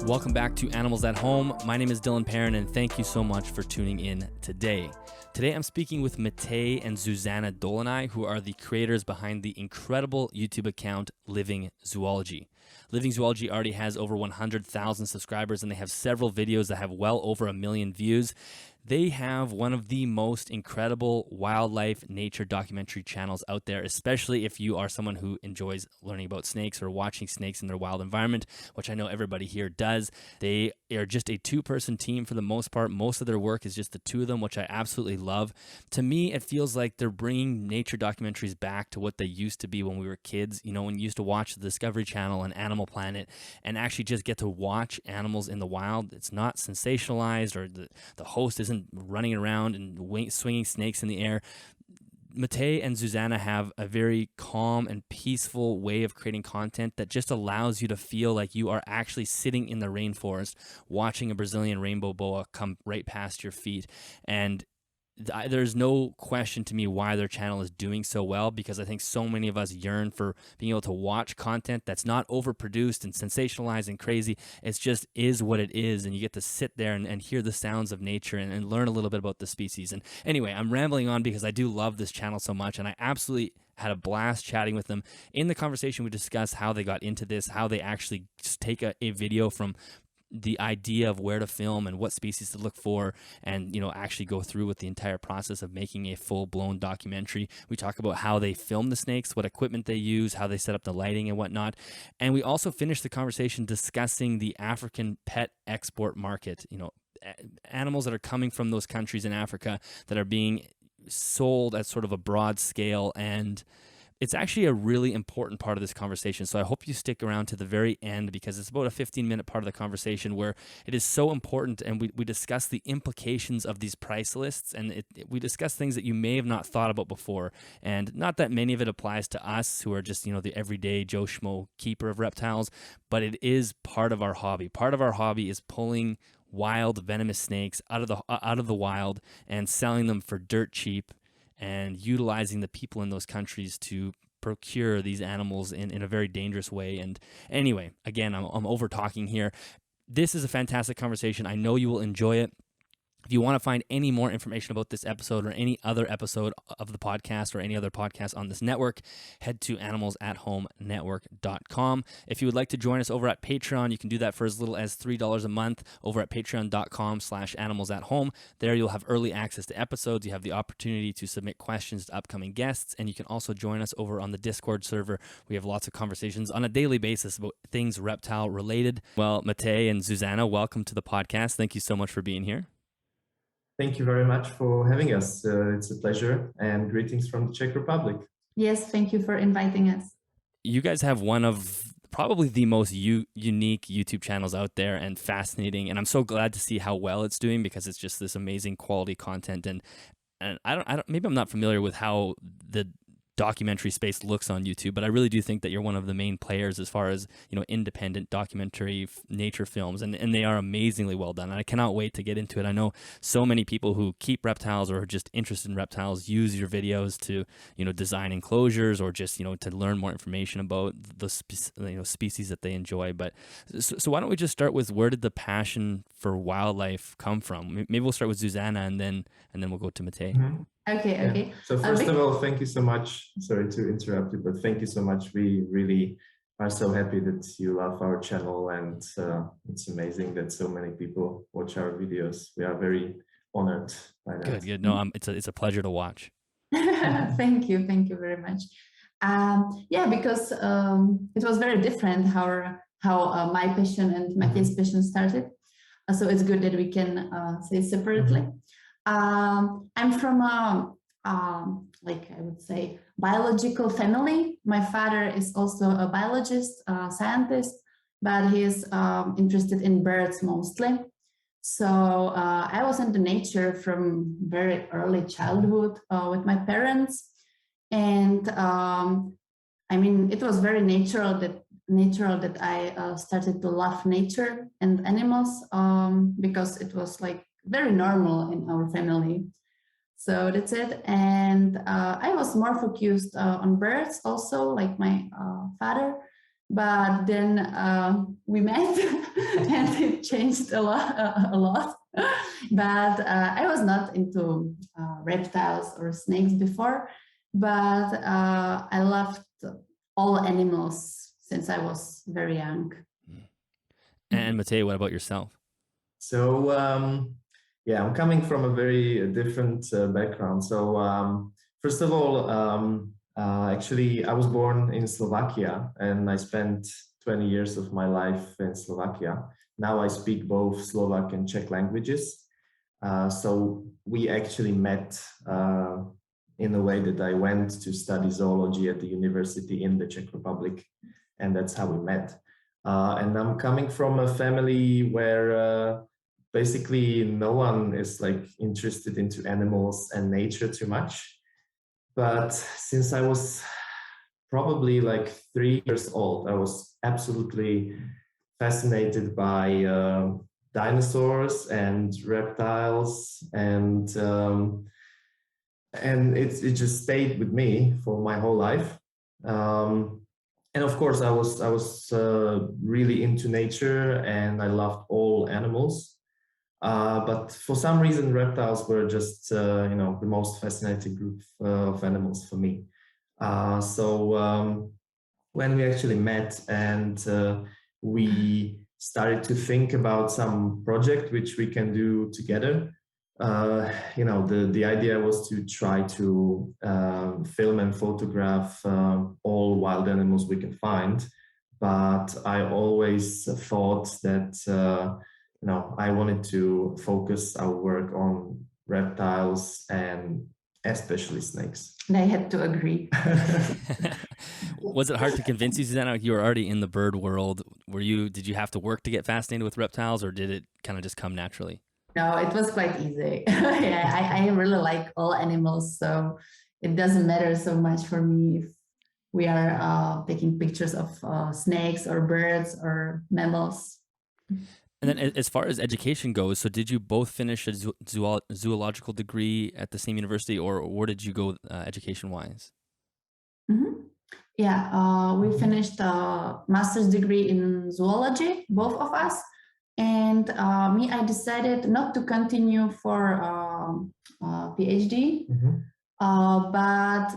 Welcome back to Animals at Home. My name is Dillon and thank you so much for tuning in today. Today I'm speaking with Matej and Zuzana Dolani, who are the creators behind the incredible YouTube account Living Zoology. Living Zoology already has over 100,000 subscribers, and they have several videos that have well over 1 million views. They have one of the most incredible wildlife nature documentary channels out there, especially if you are someone who enjoys learning about snakes or watching snakes in their wild environment, which I know everybody here does. They are just a two-person team for the most part. Most of their work is just the two of them, which I absolutely love. To me, it feels like they're bringing nature documentaries back to what they used to be when we were kids. You know, when you used to watch the Discovery Channel and Animal Planet and actually just get to watch animals in the wild. It's not sensationalized, or the host isn't running around and swinging snakes in the air. Matej and Zuzana have a very calm and peaceful way of creating content that just allows you to feel like you are actually sitting in the rainforest watching a Brazilian rainbow boa come right past your feet. And there's no question to me why their channel is doing so well, because I think so many of us yearn for being able to watch content that's not overproduced and sensationalized and crazy. It's just is what it is, and you get to sit there and hear the sounds of nature and learn a little bit about the species. And anyway, I'm rambling on because I do love this channel so much, and I absolutely had a blast chatting with them. In the conversation, we discussed how they got into this, how they actually just take a video from the idea of where to film and what species to look for, and actually go through with the entire process of making a full-blown documentary. We talk about how they film the snakes, what equipment they use, how they set up the lighting and whatnot. And we also finished the conversation discussing the African pet export market, animals that are coming from those countries in Africa that are being sold at sort of a broad scale, and it's actually a really important part of this conversation. So I hope you stick around to the very end, because it's about a 15-minute part of the conversation where it is so important, and we discuss the implications of these price lists, and we discuss things that you may have not thought about before. And not that many of it applies to us who are just, the everyday Joe Schmo keeper of reptiles, but it is part of our hobby. Part of our hobby is pulling wild venomous snakes out of the wild and selling them for dirt cheap, and utilizing the people in those countries to procure these animals in a very dangerous way. And anyway, again, I'm over talking here. This is a fantastic conversation. I know you will enjoy it. If you want to find any more information about this episode or any other episode of the podcast or any other podcast on this network, head to animalsathomenetwork.com. If you would like to join us over at Patreon, you can do that for as little as $3 a month over at patreon.com/animalsathome. There you'll have early access to episodes. You have the opportunity to submit questions to upcoming guests, and you can also join us over on the Discord server. We have lots of conversations on a daily basis about things reptile related. Well, Matej and Zuzana, welcome to the podcast. Thank you so much for being here. Thank you very much for having us. It's a pleasure, and greetings from the Czech Republic. Yes, thank you for inviting us. You guys have one of probably the most unique YouTube channels out there, and fascinating. And I'm so glad to see how well it's doing, because it's just this amazing quality content. And I don't, maybe I'm not familiar with how the documentary space looks on YouTube, but I really do think that you're one of the main players as far as, independent documentary nature films, and they are amazingly well done. And I cannot wait to get into it. I know so many people who keep reptiles or are just interested in reptiles use your videos to, design enclosures, or just, to learn more information about the species that they enjoy. But so why don't we just start with, where did the passion for wildlife come from? Maybe we'll start with Zuzana, and then we'll go to Matej. Mm-hmm. Okay. So first of all, thank you so much. Sorry to interrupt you, but thank you so much. We really are so happy that you love our channel, and it's amazing that so many people watch our videos. We are very honored by that. Good. No, it's a pleasure to watch. Thank you very much. Because it was very different how my passion and Matej's passion started. So it's good that we can say separately. Mm-hmm. I'm from a, I would say, biological family. My father is also a biologist, scientist, but he's interested in birds mostly. So I was into nature from very early childhood with my parents. And it was very natural that I started to love nature and animals, because it was very normal in our family. So that's it. And I was more focused on birds also, like my father. but then we met and it changed a lot. But I was not into reptiles or snakes before, but I loved all animals since I was very young. And Matej, what about yourself? So yeah, I'm coming from a very different background. So first of all, actually, I was born in Slovakia, and I spent 20 years of my life in Slovakia. Now I speak both Slovak and Czech languages. So we actually met in a way that I went to study zoology at the university in the Czech Republic, and that's how we met. And I'm coming from a family where basically no one is like interested into animals and nature too much. But since I was probably like 3 years old, I was absolutely fascinated by dinosaurs and reptiles, and it just stayed with me for my whole life. And of course, I was really into nature, and I loved all animals. But for some reason, reptiles were just the most fascinating group of animals for me. So when we actually met and we started to think about some project which we can do together, the idea was to try to film and photograph all wild animals we can find. But I always thought that I wanted to focus our work on reptiles and especially snakes. And I had to agree. Was it hard to convince you, Susanna? You were already in the bird world. Did you have to work to get fascinated with reptiles, or did it kind of just come naturally? No, it was quite easy. Yeah, I really like all animals, so it doesn't matter so much for me if we are taking pictures of snakes or birds or mammals. And then as far as education goes, so did you both finish a zoological degree at the same university, or where did you go education-wise? Mm-hmm. Yeah, we finished a master's degree in zoology, both of us. And me, I decided not to continue for PhD, but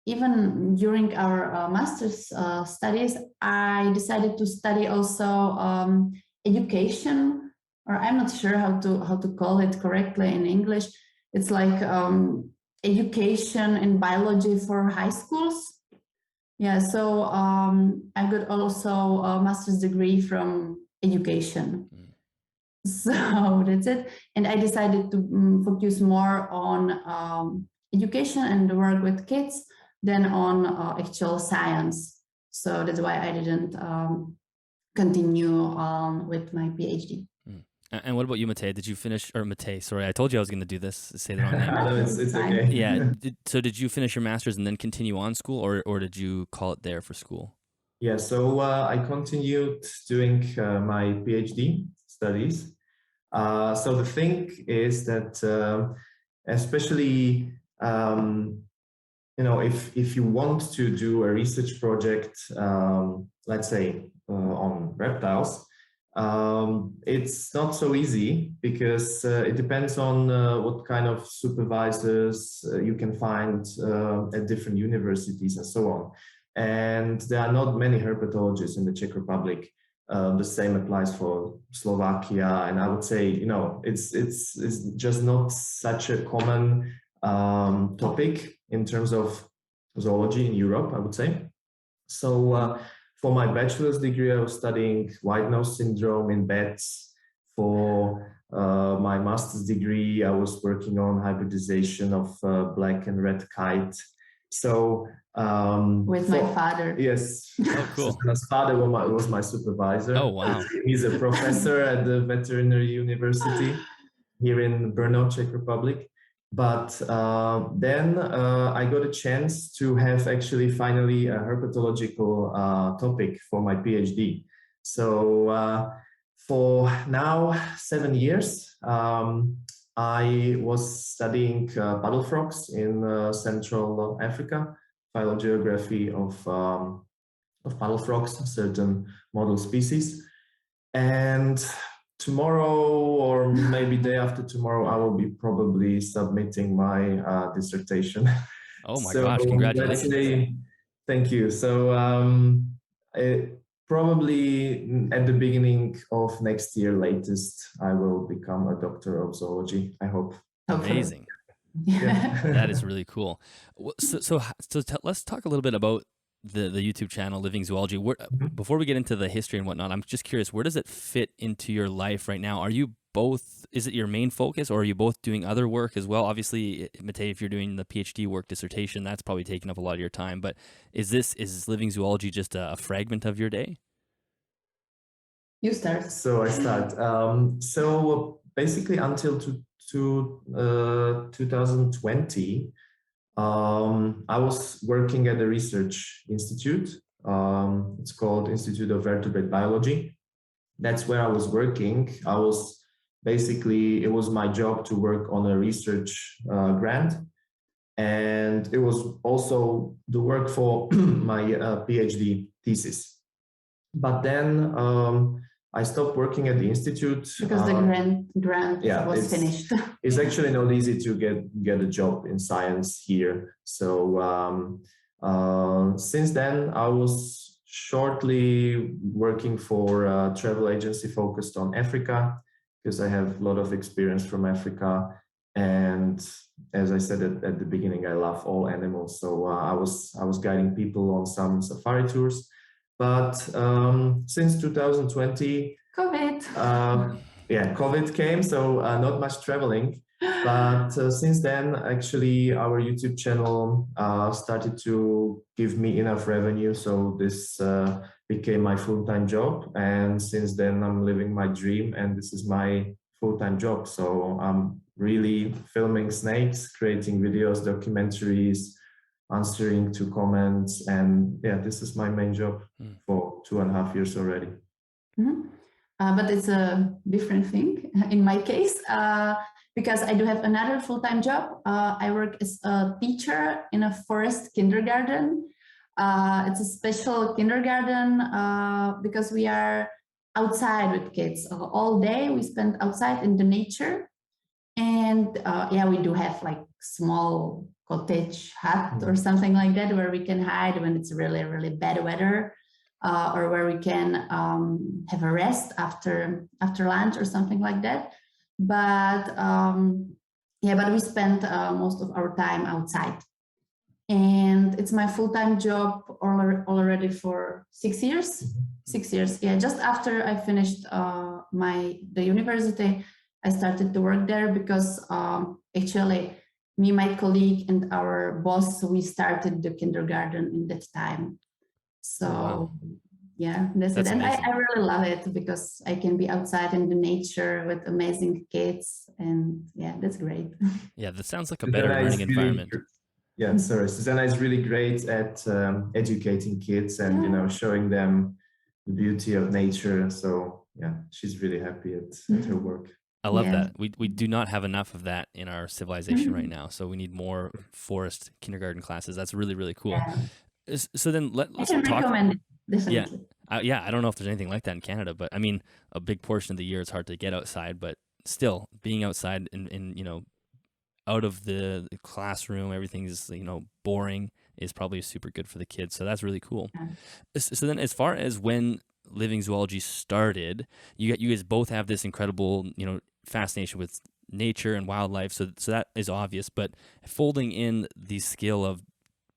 even during our master's studies, I decided to study also education, or I'm not sure how to call it correctly in English. It's like education in biology for high schools. Yeah, so I got also a master's degree from education. So that's it. And I decided to focus more on education and work with kids than on actual science. So that's why I didn't continue with my PhD. And what about you, Matej? Did you finish, or Matej, sorry, I told you I was going to do this, say the wrong name. No, it's okay. Yeah. So did you finish your master's and then continue on school, or did you call it there for school? Yeah, so I continued doing my PhD studies. So the thing is that especially, if you want to do a research project, let's say on reptiles, it's not so easy because it depends on what kind of supervisors you can find at different universities and so on. And there are not many herpetologists in the Czech Republic. The same applies for Slovakia, and I would say, it's just not such a common topic in terms of zoology in Europe, I would say. So for my bachelor's degree, I was studying white nose syndrome in bats. For my master's degree, I was working on hybridization of black and red kite. So with my father. Yes. Oh, cool. His father was my supervisor. Oh, wow. He's a professor at the veterinary university here in Brno, Czech Republic. But then I got a chance to have actually finally a herpetological topic for my PhD. So for now 7 years, I was studying paddle frogs in Central Africa, phylogeography of paddle frogs, certain model species. And tomorrow, or maybe day after tomorrow, I will be probably submitting my dissertation. Oh my So gosh, let's congratulations. say, thank you. So probably at the beginning of next year latest, I will become a doctor of zoology, I hope. Amazing. Yeah. That is really cool. Let's talk a little bit about the YouTube channel, Living Zoology. Before we get into the history and whatnot, I'm just curious, where does it fit into your life right now? Are you both, is it your main focus, or are you both doing other work as well? Obviously, Matej, if you're doing the PhD work dissertation, that's probably taking up a lot of your time, but is Living Zoology just a fragment of your day? You start. So I start. So basically until 2020, I was working at a research institute. It's called Institute of Vertebrate Biology. That's where I was working. It was my job to work on a research grant. And it was also the work for my PhD thesis. But then I stopped working at the institute because the grant was finished. It's actually not easy to get a job in science here. So since then, I was shortly working for a travel agency focused on Africa, because I have a lot of experience from Africa. And as I said at the beginning, I love all animals. So I was guiding people on some safari tours. But since 2020, COVID came, so not much traveling. But since then, actually, our YouTube channel started to give me enough revenue. So this became my full-time job. And since then, I'm living my dream, and this is my full-time job. So I'm really filming snakes, creating videos, documentaries, answering to comments, and yeah, this is my main job for 2.5 years already. But it's a different thing in my case, because I do have another full-time job. I work as a teacher in a forest kindergarten. It's a special kindergarten because we are outside with kids all day. We spend outside in the nature, and we do have like small cottage hut or something like that where we can hide when it's really, really bad weather, or where we can have a rest after lunch or something like that. But but we spend most of our time outside, and it's my full-time job already for 6 years. 6 years, yeah. Just after I finished the university, I started to work there because actually me, my colleague, and our boss, we started the kindergarten in that time. So wow. Yeah, that's it. And I really love it because I can be outside in the nature with amazing kids, and yeah, that's great. Yeah, that sounds like a better learning environment. Yeah, sorry. Susanna is really great at educating kids and showing them the beauty of nature. So yeah, she's really happy at her work. I love that. We do not have enough of that in our civilization right now. So we need more forest kindergarten classes. That's really, really cool. Yeah. So then let's talk. Recommend it, definitely. Yeah. I don't know if there's anything like that in Canada, but I mean, a big portion of the year it's hard to get outside, but still being outside and out of the classroom, everything's boring, is probably super good for the kids. So that's really cool. Yeah. So then, as far as when Living Zoology started, you guys both have this incredible fascination with nature and wildlife. So that is obvious. But folding in the skill of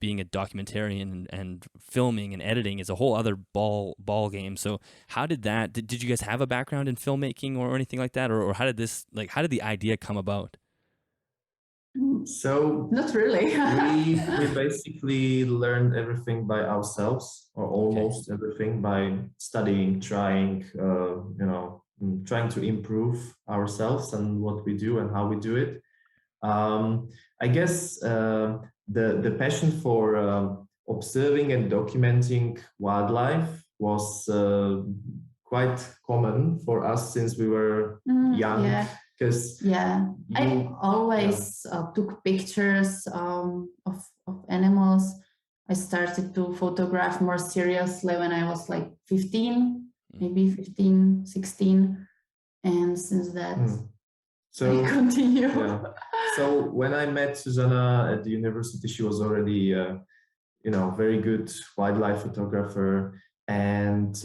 being a documentarian and filming and editing is a whole other ball game. So how did that? Did you guys have a background in filmmaking or anything like that, or how did the idea come about? So not really. we basically learned everything by ourselves, or almost everything by studying, trying to improve ourselves and what we do and how we do it. I guess the passion for observing and documenting wildlife was quite common for us since we were young. Yeah. I always took pictures of animals I started to photograph more seriously when I was like 15, maybe 15, 16. And since that, so I continue. Yeah. So when I met Susanna at the university, she was already, very good wildlife photographer, and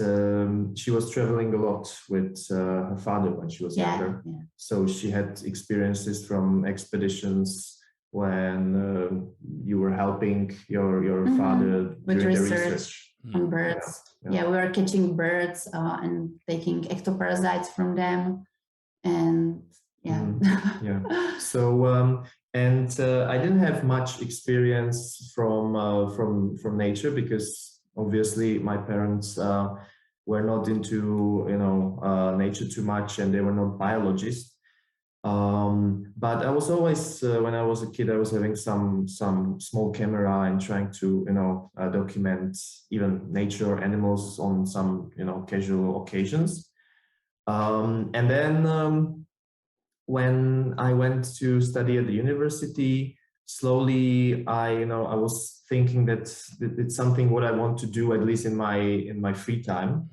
she was traveling a lot with her father when she was younger. Yeah. So she had experiences from expeditions when you were helping your father with during research the research on birds. Yeah, we were catching birds and taking ectoparasites from them, and yeah. So I didn't have much experience from nature, because obviously my parents were not into nature too much, and they were not biologists. But I was always when I was a kid, I was having some small camera and trying to document even nature or animals on some casual occasions. And then when I went to study at the university, slowly I was thinking that it's something what I want to do, at least in my free time.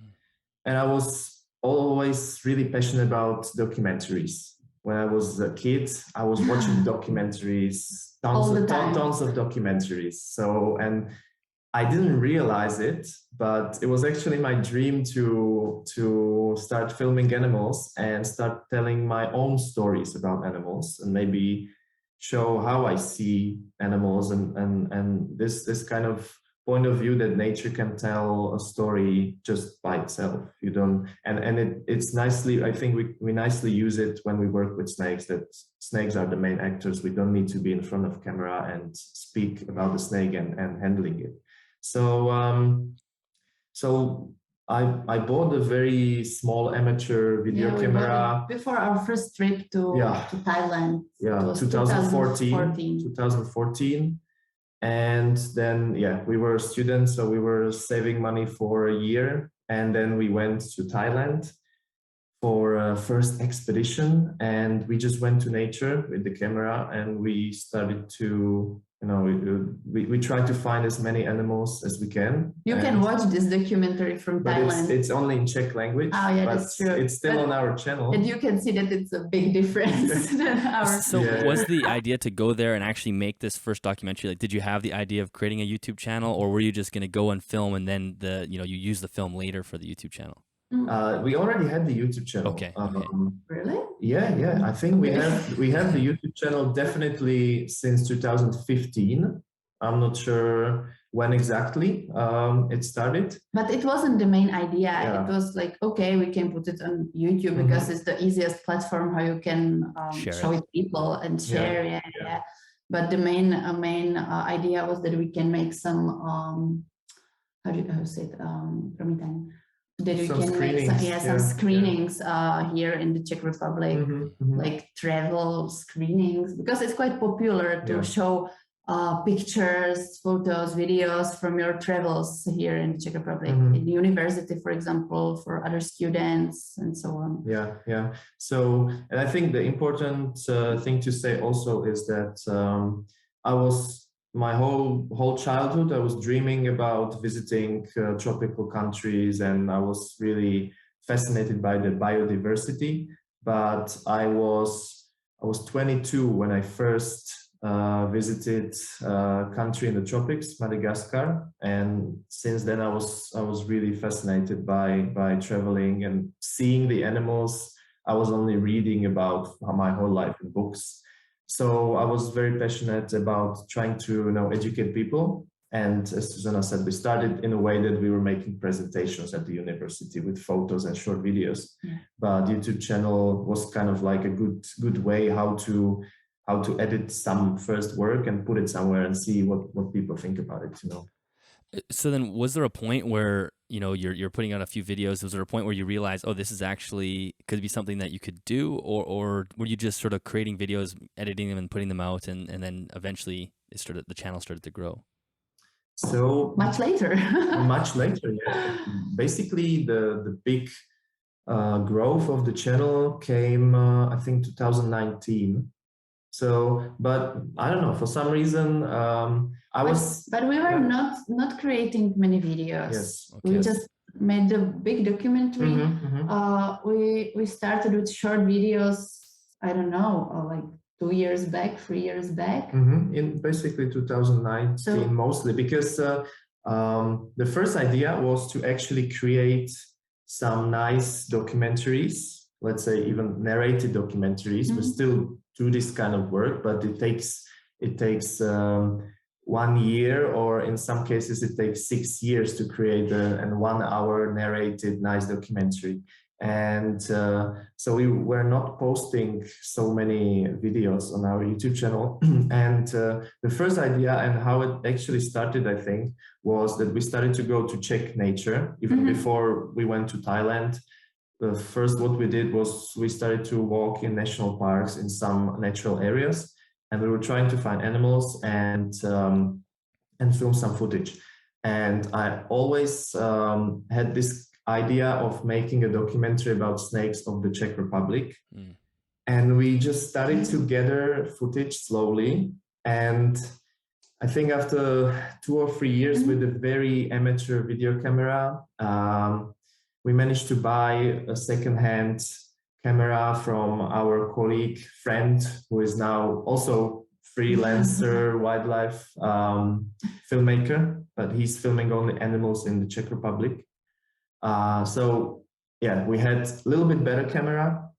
And I was always really passionate about documentaries. When I was a kid, I was watching documentaries, tons of documentaries. So, and I didn't realize it, but it was actually my dream to start filming animals and start telling my own stories about animals, and maybe show how I see animals, and this kind of point of view that nature can tell a story just by itself. You don't, and it's nicely, I think we nicely use it when we work with snakes, that snakes are the main actors. We don't need to be in front of camera and speak about the snake and handling it. So I bought a very small amateur video camera before our first trip to Thailand. Yeah, 2014. And then we were students, so we were saving money for a year, and then we went to Thailand for a first expedition, and we just went to nature with the camera, and we started to we try to find as many animals as we can. You can watch this documentary from Thailand. It's only in Czech language. Oh yeah, that's true. It's still on our channel. And you can see that it's a big difference than ours. So was the idea to go there and actually make this first documentary? Like, did you have the idea of creating a YouTube channel, or were you just going to go and film and then you use the film later for the YouTube channel? We already had the YouTube channel. Okay. Really? Yeah. I think we have the YouTube channel definitely since 2015. I'm not sure when exactly it started. But it wasn't the main idea. It was like, okay, we can put it on YouTube because it's the easiest platform how you can show it people and share. Yeah. But the main idea was that we can make some how you say it that we can make some screenings here in the Czech Republic, like travel screenings, because it's quite popular to show pictures, photos, videos from your travels here in the Czech Republic, in the university, for example, for other students and so on. Yeah. So, and I think the important thing to say also is that my whole childhood, I was dreaming about visiting tropical countries, and I was really fascinated by the biodiversity. But I was 22 when I first visited a country in the tropics, Madagascar, and since then I was really fascinated by traveling and seeing the animals. I was only reading about my whole life in books. So I was very passionate about trying to educate people. And as Susanna said, we started in a way that we were making presentations at the university with photos and short videos. But YouTube channel was kind of like a good way how to edit some first work and put it somewhere and see what people think about it. So then, was there a point where you're putting out a few videos? Was there a point where you realized, oh, this is actually could be something that you could do, or were you just sort of creating videos, editing them, and putting them out, and then eventually the channel started to grow? So much later. Yeah. Basically, the big growth of the channel came, I think, 2019. So, but I don't know, for some reason, but we were not creating many videos. Yes. Okay. We just made the big documentary. We started with short videos, I don't know, like 2 years back, 3 years back. In basically 2019, mostly, because the first idea was to actually create some nice documentaries, let's say even narrated documentaries. We still do this kind of work, but it takes 1 year, or in some cases it takes 6 years to create a 1 hour narrated nice documentary. And so we were not posting so many videos on our YouTube channel. And the first idea and how it actually started, I think, was that we started to go to check nature even before we went to Thailand. First, what we did was we started to walk in national parks in some natural areas, and we were trying to find animals and film some footage. And I always had this idea of making a documentary about snakes of the Czech Republic. And we just started to gather footage slowly. And I think after 2 or 3 years with a very amateur video camera, we managed to buy a second-hand camera from our colleague friend, who is now also freelancer wildlife filmmaker, but he's filming only animals in the Czech Republic. So yeah, we had a little bit better camera,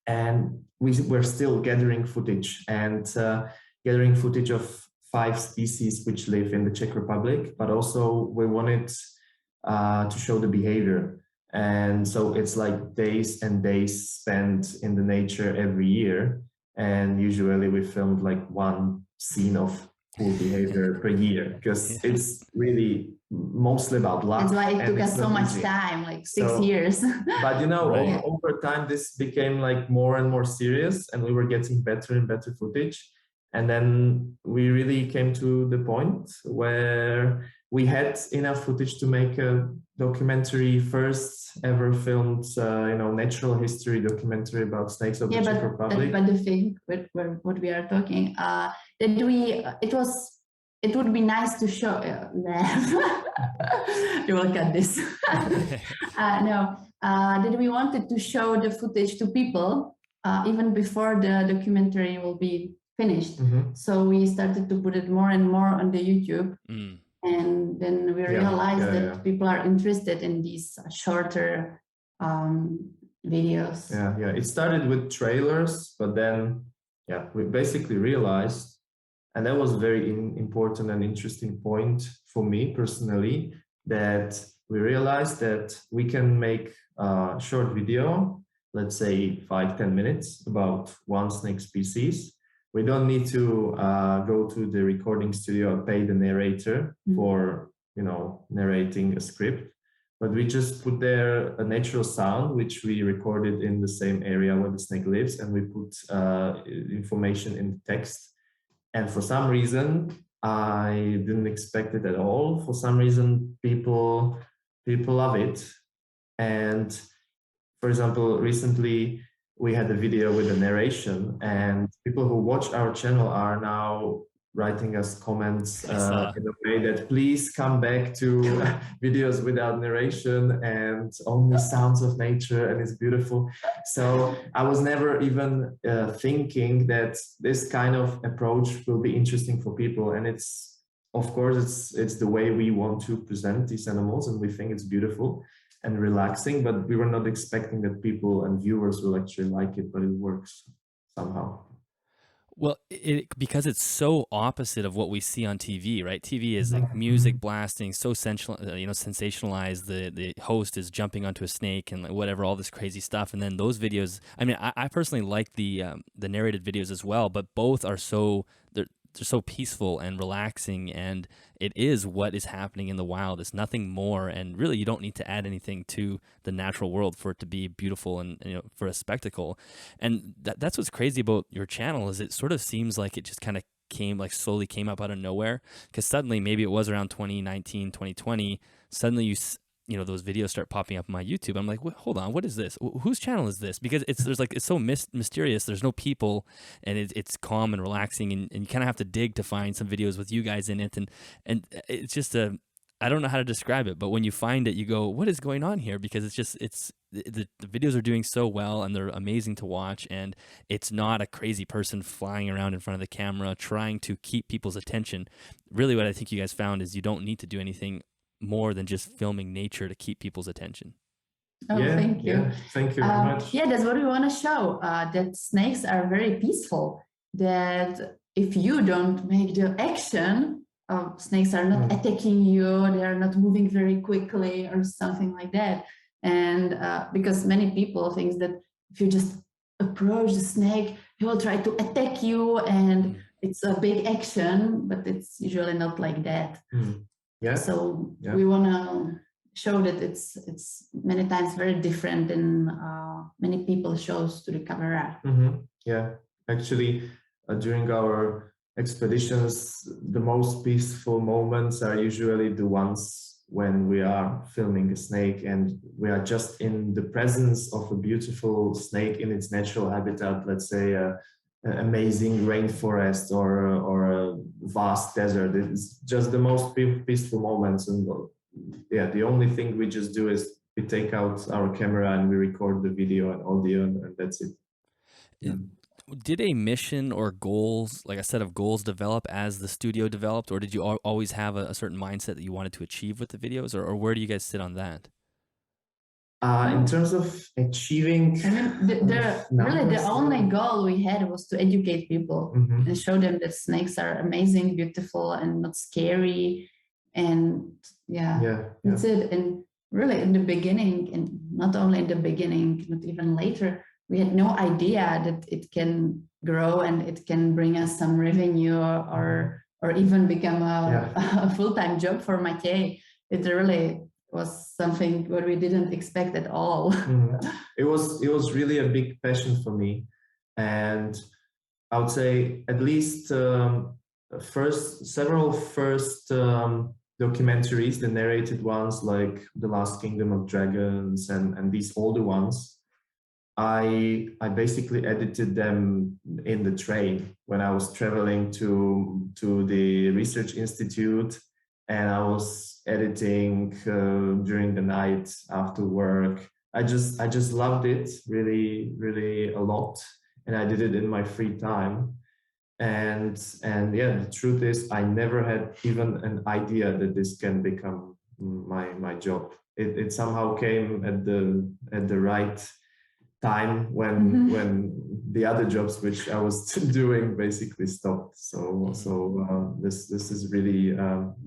and we were still gathering footage of 5 species which live in the Czech Republic, but also we wanted to show the behavior. And so it's like days and days spent in the nature every year. And usually we filmed like 1 scene of cool behavior per year, because it's really mostly about luck. That's why it took us so much time, like 6 years. But you know, over time, this became like more and more serious, and we were getting better and better footage. And then we really came to the point where we had enough footage to make a documentary, first ever filmed, natural history documentary about snakes of the Czech Republic. But the thing with what we are talking, it would be nice to show. You will cut this. That we wanted to show the footage to people even before the documentary will be finished. So we started to put it more and more on the YouTube. And then we realized that people are interested in these shorter videos. Yeah. It started with trailers, but then, we basically realized, and that was a very important and interesting point for me personally, that we realized that we can make a short video, let's say 5-10 minutes, about 1 snake species. We don't need to go to the recording studio and pay the narrator for, narrating a script, but we just put there a natural sound, which we recorded in the same area where the snake lives, and we put information in the text. And for some reason, I didn't expect it at all. For some reason, people love it. And for example, recently, we had a video with a narration, and people who watch our channel are now writing us comments in a way that please come back to videos without narration and only sounds of nature, and it's beautiful. So I was never even thinking that this kind of approach will be interesting for people. And it's, of course, it's the way we want to present these animals, and we think it's beautiful and relaxing, but we were not expecting that people and viewers will actually like it, but it works somehow. Well, because it's so opposite of what we see on TV, right? TV is like music blasting, so sensationalized. The host is jumping onto a snake and like whatever, all this crazy stuff. And then those videos, I mean, I personally like the narrated videos as well, but both are they're so peaceful and relaxing, and it is what is happening in the wild. It's nothing more, and really you don't need to add anything to the natural world for it to be beautiful and for a spectacle. And that's what's crazy about your channel, is it sort of seems like it just kind of slowly came up out of nowhere, because suddenly, maybe it was around 2019, 2020, suddenly you know, those videos start popping up on my YouTube. I'm like, hold on, what is this? Whose channel is this? Because it's so mysterious. There's no people, and it's calm and relaxing, and you kind of have to dig to find some videos with you guys in it, and it's just I don't know how to describe it, but when you find it, you go, what is going on here? Because the videos are doing so well, and they're amazing to watch, and it's not a crazy person flying around in front of the camera trying to keep people's attention. Really, what I think you guys found is you don't need to do anything more than just filming nature to keep people's attention. Oh, yeah, thank you. Yeah, thank you very much. Yeah, that's what we want to show, that snakes are very peaceful, that if you don't make the action, snakes are not attacking you, they are not moving very quickly or something like that. And because many people think that if you just approach the snake, he will try to attack you, and it's a big action, but it's usually not like that. Yeah. So we want to show that it's many times very different than many people shows to the camera. Yeah, actually, during our expeditions, the most peaceful moments are usually the ones when we are filming a snake and we are just in the presence of a beautiful snake in its natural habitat, let's say an amazing rainforest or a vast desert. It's just the most peaceful moments. And yeah, the only thing we just do is we take out our camera and we record the video and audio, and that's it. Yeah. Did a mission or goals, like a set of goals, develop as the studio developed, or did you always have a certain mindset that you wanted to achieve with the videos, or where do you guys sit on that? In terms of achieving, I mean, really the only goal we had was to educate people and show them that snakes are amazing, beautiful, and not scary. And that's it. And really in the beginning, and not only in the beginning, not even later, we had no idea that it can grow and it can bring us some revenue or even become a full-time job for Mathieu. It really was something what we didn't expect at all. It was really a big passion for me, and I would say at least several documentaries, the narrated ones like The Last Kingdom of Dragons and these older ones, I basically edited them in the train when I was traveling to the research institute, and I was editing during the night after work. I just loved it really, really a lot, and I did it in my free time. And yeah, the truth is I never had even an idea that this can become my job. It somehow came at the right time when the other jobs which I was doing basically stopped. So this is really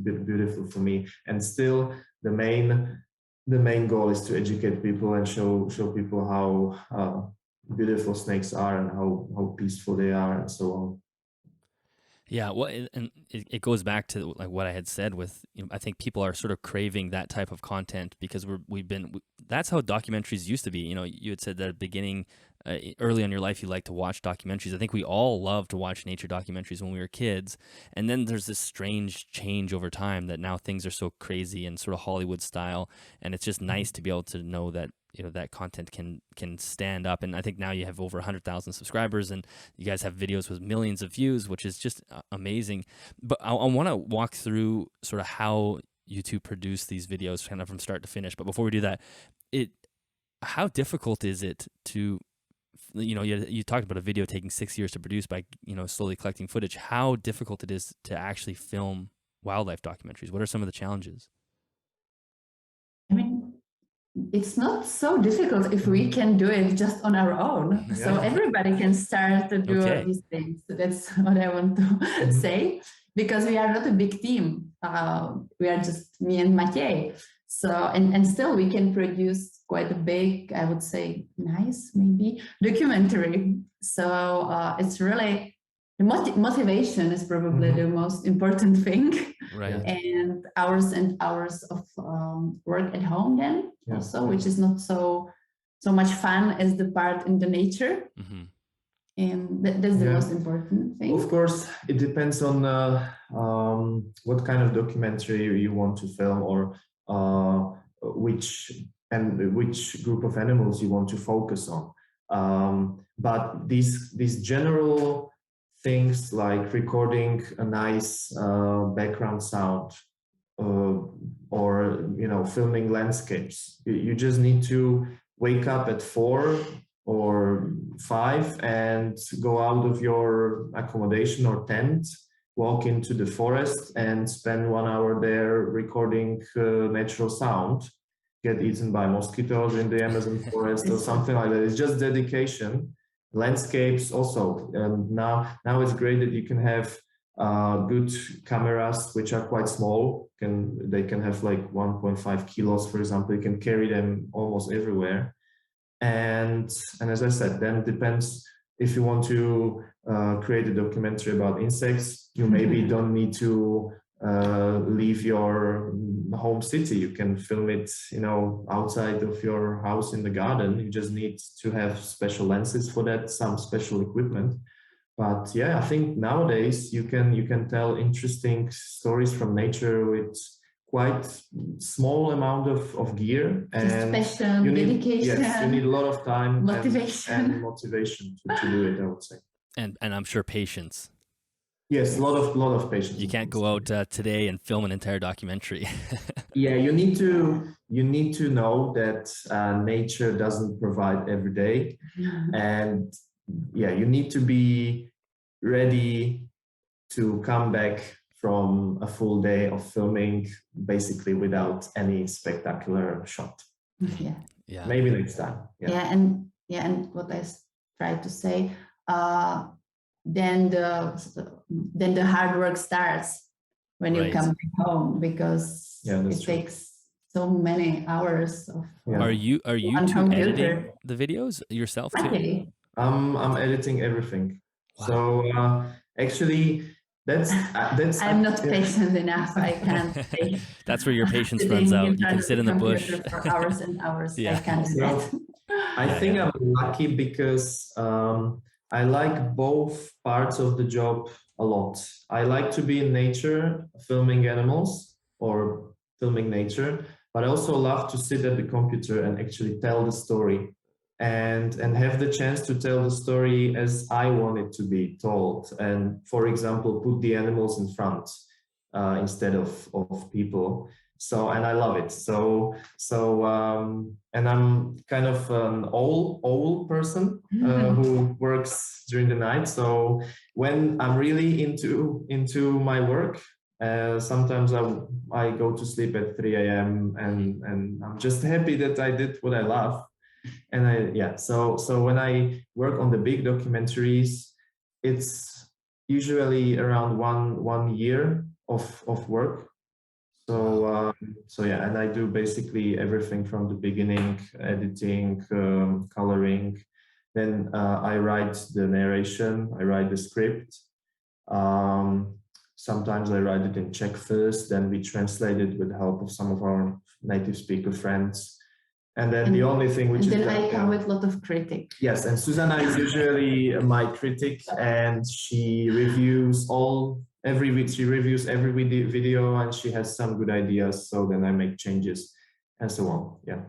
beautiful for me. And still the main goal is to educate people and show people how beautiful snakes are and how peaceful they are and so on. Yeah, well, and it goes back to like what I had said with, I think people are sort of craving that type of content because that's how documentaries used to be. You had said that at the beginning, early in your life, you like to watch documentaries. I think we all love to watch nature documentaries when we were kids. And then there's this strange change over time that now things are so crazy and sort of Hollywood style. And it's just nice to be able to know that that content can stand up. And I think now you have over 100,000 subscribers and you guys have videos with millions of views, which is just amazing. But I want to walk through sort of how you two produce these videos kind of from start to finish. But before we do that, how difficult is it to, you talked about a video taking 6 years to produce by, slowly collecting footage. How difficult it is to actually film wildlife documentaries? What are some of the challenges? I mean, it's not so difficult if we can do it just on our own. Yeah. So everybody can start to do these things. So that's what I want to say, because we are not a big team. We are just me and Mathieu. So, and still we can produce quite a big, I would say, nice, maybe, documentary. So it's really, the motivation is probably the most important thing. Right. And hours of work at home then also, which is not so much fun as the part in the nature. And that's the most important thing. Of course, it depends on what kind of documentary you want to film, or which group of animals you want to focus on. But these general things like recording a nice background sound, or filming landscapes, you just need to wake up at 4 or 5 and go out of your accommodation or tent, walk into the forest and spend 1 hour there recording natural sound, get eaten by mosquitoes in the Amazon forest or something like that. It's just dedication. Landscapes also. Now it's great that you can have good cameras, which are quite small. They can have like 1.5 kilos, for example. You can carry them almost everywhere. And as I said, then it depends. If you want to create a documentary about insects, you maybe don't need to leave your home city. You can film it, outside of your house in the garden. You just need to have special lenses for that, some special equipment. But yeah, I think nowadays you can tell interesting stories from nature with quite small amount of gear, and passion, dedication. Yes, you need a lot of time, motivation, and motivation to do it, I would say. And I'm sure patience. Yes, a lot of patience. You can't go out today and film an entire documentary. Yeah, you need to know that nature doesn't provide every day, and yeah, you need to be ready to come back from a full day of filming basically without any spectacular shot. Yeah. Maybe next time. Yeah. And what I tried to say, then the hard work starts when you come back home, because it takes so many hours of. Are you two editing the videos yourself too? I'm editing everything. Wow. So actually, that's I'm not patient enough. I can't. That's where your patience runs out. You can sit in the bush for hours and hours. Yeah. I can't do that. I think I'm lucky because I like both parts of the job a lot. I like to be in nature, filming animals or filming nature, but I also love to sit at the computer and actually tell the story. And have the chance to tell the story as I want it to be told. And for example, put the animals in front instead of people. So, and I love it. So and I'm kind of an old person who works during the night. So when I'm really into my work, sometimes I go to sleep at 3 a.m. and I'm just happy that I did what I love. And so when I work on the big documentaries, it's usually around one year of work. So yeah, and I do basically everything from the beginning: editing, coloring. Then I write the narration, I write the script. Sometimes I write it in Czech first, then we translate it with the help of some of our native speaker friends. And then the only thing which is then I come with a lot of critic. Yes, and Susanna is usually my critic, and she reviews every video, and she has some good ideas. So then I make changes, and so on. Yeah.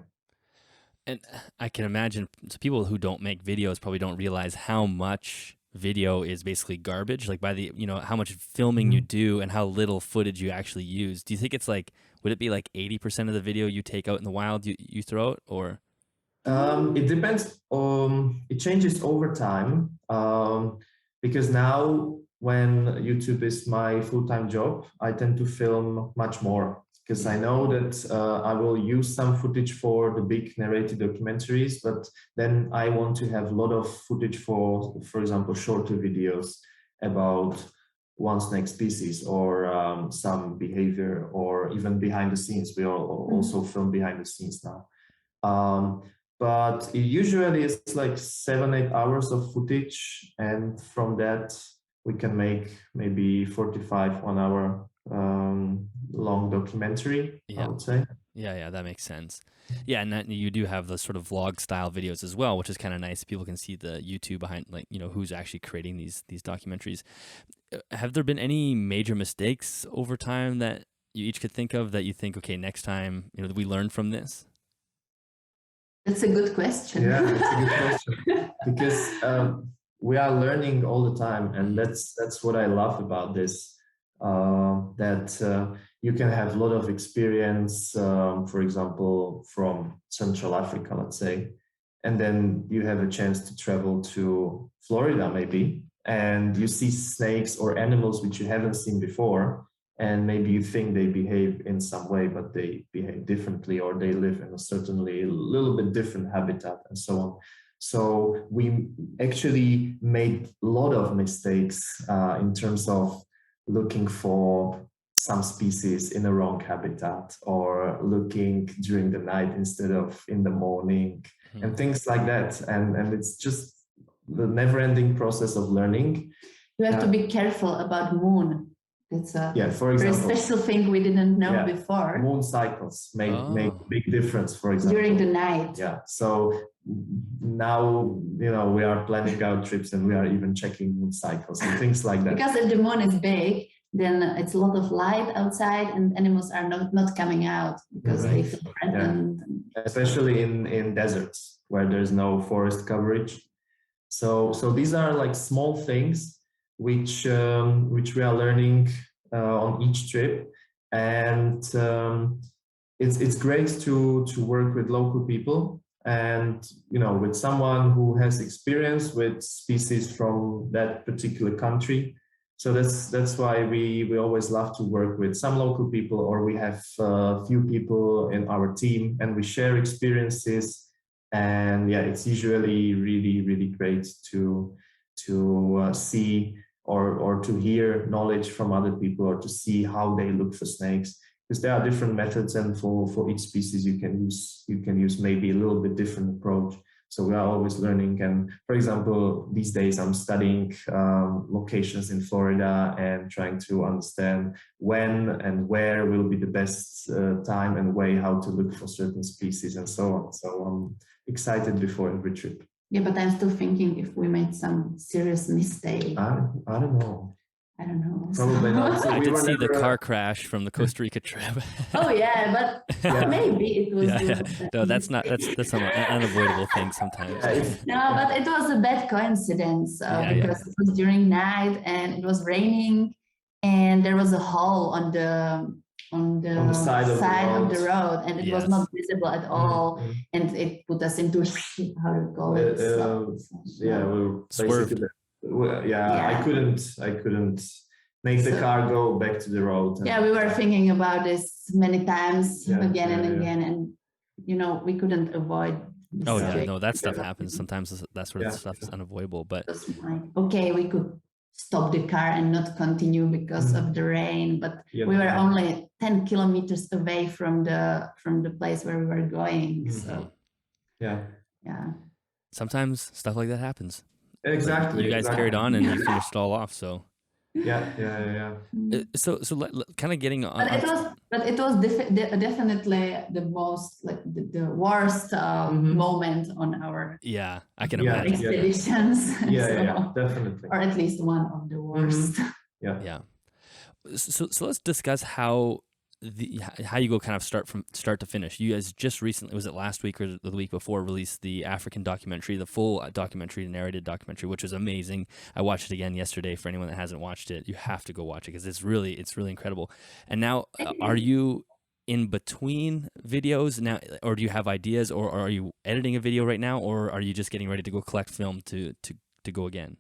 And I can imagine people who don't make videos probably don't realize how much video is basically garbage, like by the how much filming you do and how little footage you actually use. Do you think it's like, would it be like 80% of the video you take out in the wild you throw out, or? It depends. It changes over time, because now when YouTube is my full-time job, I tend to film much more, because I know that I will use some footage for the big narrated documentaries, but then I want to have a lot of footage for example, shorter videos about one snake species or some behavior, or even behind the scenes. We also film behind the scenes now. But it usually is like 7-8 hours of footage, and from that we can make maybe 45 1 hour long documentary, I would say. Yeah, that makes sense. Yeah, and you do have the sort of vlog style videos as well, which is kind of nice. People can see the YouTube behind, like, who's actually creating these documentaries. Have there been any major mistakes over time that you each could think of that you think, okay, next time, we learned from this? That's a good question. Yeah, it's a good question because we are learning all the time, and that's what I love about this. That you can have a lot of experience, for example, from Central Africa, let's say, and then you have a chance to travel to Florida, maybe, and you see snakes or animals which you haven't seen before, and maybe you think they behave in some way, but they behave differently, or they live in a certainly a little bit different habitat, and so on. So we actually made a lot of mistakes in terms of looking for some species in the wrong habitat, or looking during the night instead of in the morning, and things like that. And it's just the never-ending process of learning. You have to be careful about moon. It's a for example, very special thing we didn't know before. Moon cycles make a big difference, for example. During the night. Yeah. So now, we are planning our trips, and we are even checking moon cycles and things like that. Because if the moon is big, then it's a lot of light outside, and animals are not coming out because they feel threatened. Yeah. Especially in deserts where there's no forest coverage. So these are like small things which we are learning on each trip, and it's great to work with local people, and with someone who has experience with species from that particular country. So that's why we always love to work with some local people, or we have a few people in our team, and we share experiences. And it's usually really, really great to see or to hear knowledge from other people, or to see how they look for snakes, because there are different methods, and for each species you can use maybe a little bit different approach. So we are always learning. And for example, these days I'm studying locations in Florida and trying to understand when and where will be the best time and way how to look for certain species, and so on. So I'm excited before every trip. Yeah, but I'm still thinking if we made some serious mistake. I don't know. I don't know. Probably not. So I did see the car crash from the Costa Rica trip. Oh yeah, but maybe it was. No, that's an unavoidable thing sometimes. No, but it was a bad coincidence because it was during night and it was raining, and there was a hole on the side of the road, and it was not visible at all, and it put us into how do you call it? I couldn't make the car go back to the road. We were thinking about this many times again and again, and we couldn't avoid. That stuff happens sometimes. That sort of stuff is unavoidable. But okay, we could stop the car and not continue because of the rain, but we were only 10 kilometers away from the place where we were going. So sometimes stuff like that happens. Exactly. You guys carried on and you finished it all off. So So kind of getting on. But it was definitely the most the worst moment on our I can imagine expeditions. Definitely, or at least one of the worst. So let's discuss how you go kind of start to finish. You guys just recently, was it last week or the week before, released the African documentary, the full documentary, narrated documentary, which was amazing. I watched it again yesterday. For anyone that hasn't watched it, you have to go watch it because it's really incredible. And now, are you in between videos now, or do you have ideas, or are you editing a video right now, or are you just getting ready to go collect film to go again?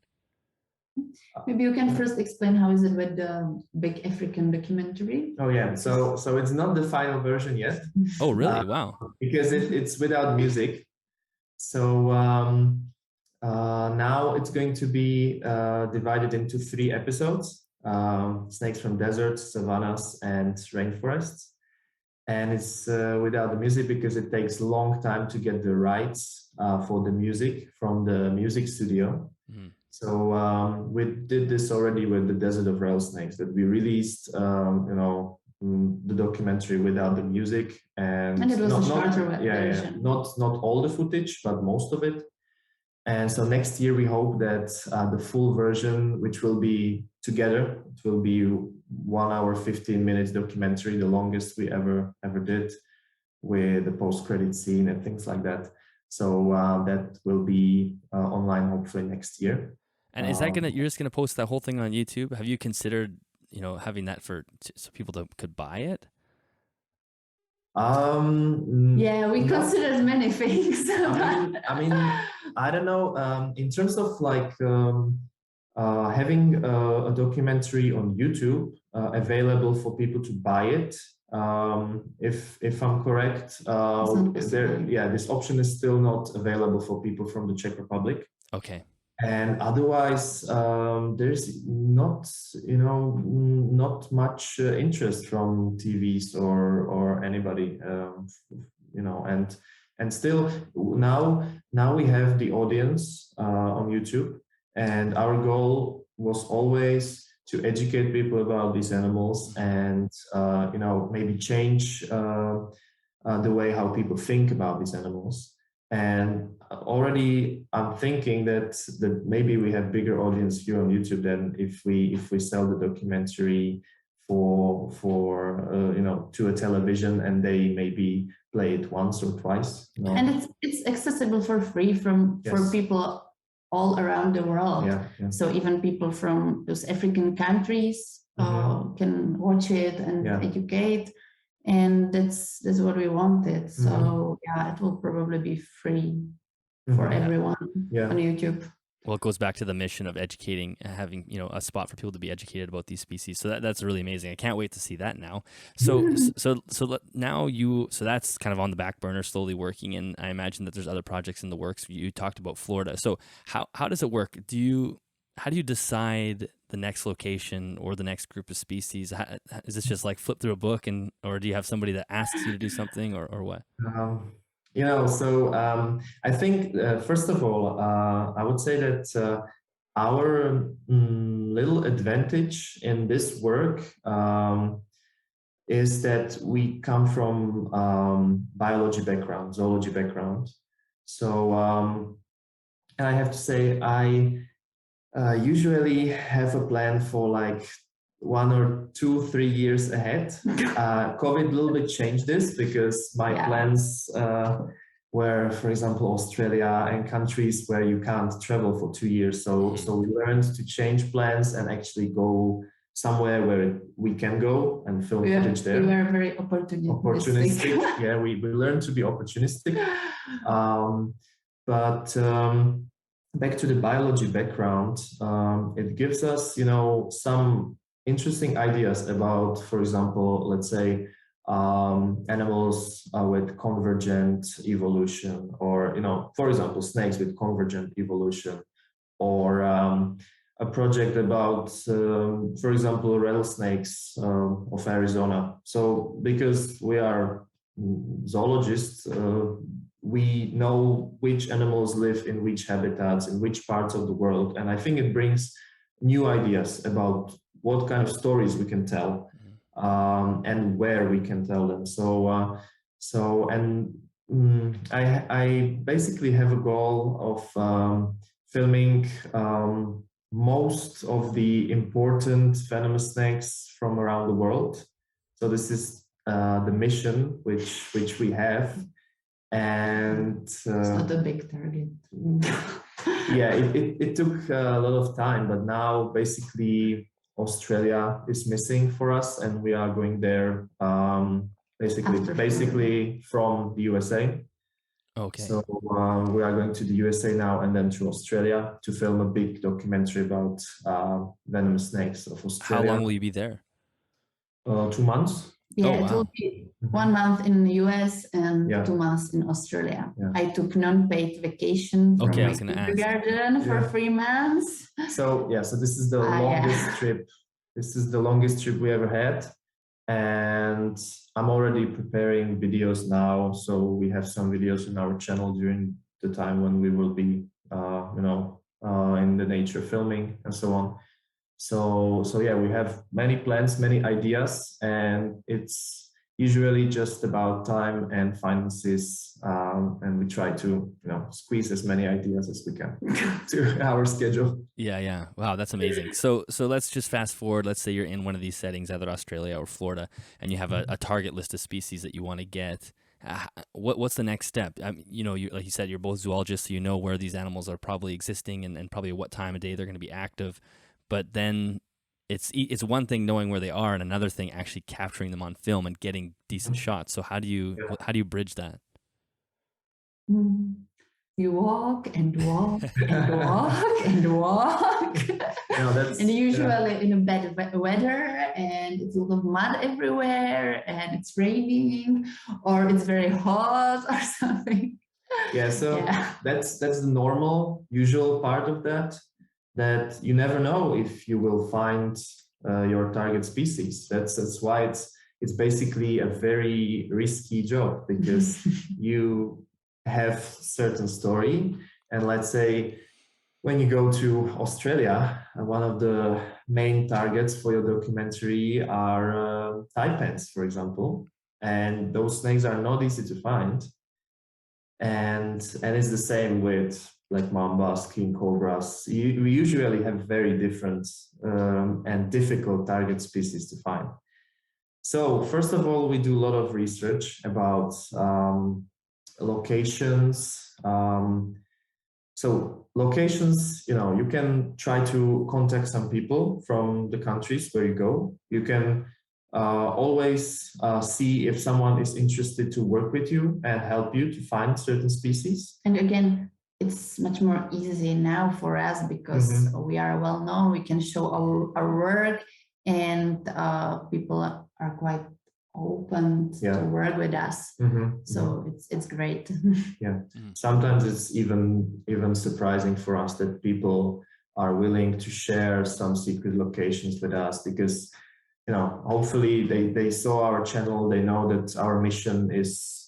Maybe you can first explain how is it with the big African documentary? Oh yeah, so it's not the final version yet. Oh really? Wow. Because it's without music. So now it's going to be divided into 3 episodes: snakes from deserts, savannas, and rainforests. And it's without the music because it takes a long time to get the rights for the music from the music studio. So we did this already with the Desert of Rattlesnakes, that we released, the documentary without the music, and it was a shorter version. Not all the footage, but most of it. And so next year we hope that the full version, which will be together, it will be 1 hour 15 minutes documentary, the longest we ever did, with the post-credit scene and things like that. So that will be online hopefully next year. And is that you're just gonna post that whole thing on YouTube? Have you considered, having that so people could buy it? Yeah, we considered many things. I mean, I don't know. In terms of like having a documentary on YouTube available for people to buy it, if I'm correct, this option is still not available for people from the Czech Republic. Okay. And otherwise, there's not, not much interest from TVs or anybody, and still now we have the audience on YouTube, and our goal was always to educate people about these animals and maybe change the way how people think about these animals. And already I'm thinking that maybe we have bigger audience here on YouTube than if we sell the documentary for to a television and they maybe play it once or twice. And it's accessible for free for people all around the world. So even people from those African countries can watch it and educate. And that's what we wanted. So it will probably be free for everyone on YouTube. Well, it goes back to the mission of educating, having a spot for people to be educated about these species. So that's really amazing. I can't wait to see that now. So now so that's kind of on the back burner, slowly working, and I imagine that there's other projects in the works. You talked about Florida. So how does it work? How do you decide the next location or the next group of species? Is this just like flip through a book, or do you have somebody that asks you to do something, or what? I think first of all, I would say that our little advantage in this work is that we come from biology background, zoology background. So and I have to say I usually have a plan for like 1 or 2, 3 years ahead. COVID a little bit changed this because my plans were, for example, Australia and countries where you can't travel for 2 years. So we learned to change plans and actually go somewhere where we can go and film footage there. We were very opportunistic. we learned to be opportunistic. But back to the biology background, it gives us, some interesting ideas about, for example, let's say animals with convergent evolution, or for example, snakes with convergent evolution, or a project about, for example, rattlesnakes of Arizona. So because we are zoologists, we know which animals live in which habitats, in which parts of the world. And I think it brings new ideas about what kind of stories we can tell and where we can tell them. I basically have a goal of filming most of the important venomous snakes from around the world. So this is the mission which we have. And it's not a big target. It took a lot of time, but now basically Australia is missing for us, and we are going there basically from the USA. Okay. So we are going to the USA now and then to Australia to film a big documentary about venomous snakes of Australia. How long will you be there? 2 months. Yeah, it will be 1 month in the US and 2 months in Australia. I took non-paid vacation from my kindergarten for 3 months. So this is the longest trip. This is the longest trip we ever had. And I'm already preparing videos now. So we have some videos in our channel during the time when we will be, in the nature filming and so on. So we have many plans, many ideas, and it's usually just about time and finances, and we try to squeeze as many ideas as we can to our schedule. Yeah. Wow, that's amazing. So let's just fast forward. Let's say you're in one of these settings, either Australia or Florida, and you have a target list of species that you want to get. What's the next step? Like you said, you're both zoologists, so you know where these animals are probably existing and probably what time of day they're going to be active. But then it's one thing knowing where they are, and another thing actually capturing them on film and getting decent shots. So how do you bridge that? You walk and walk and walk and walk. And usually in a bad weather, and it's a lot of mud everywhere, and it's raining, or it's very hot or something. That's the normal, usual part of that you never know if you will find your target species. That's why it's basically a very risky job, because you have certain story, and let's say when you go to Australia, one of the main targets for your documentary are taipans, for example, and those snakes are not easy to find, and it's the same with like mambas, king cobras. We usually have very different and difficult target species to find. So first of all, we do a lot of research about locations. So locations, you can try to contact some people from the countries where you go. You can always see if someone is interested to work with you and help you to find certain species. And again, it's much more easy now for us because we are well known. We can show our work, and people are quite open to work with us. So it's great. Sometimes it's even surprising for us that people are willing to share some secret locations with us, because hopefully they saw our channel, they know that our mission is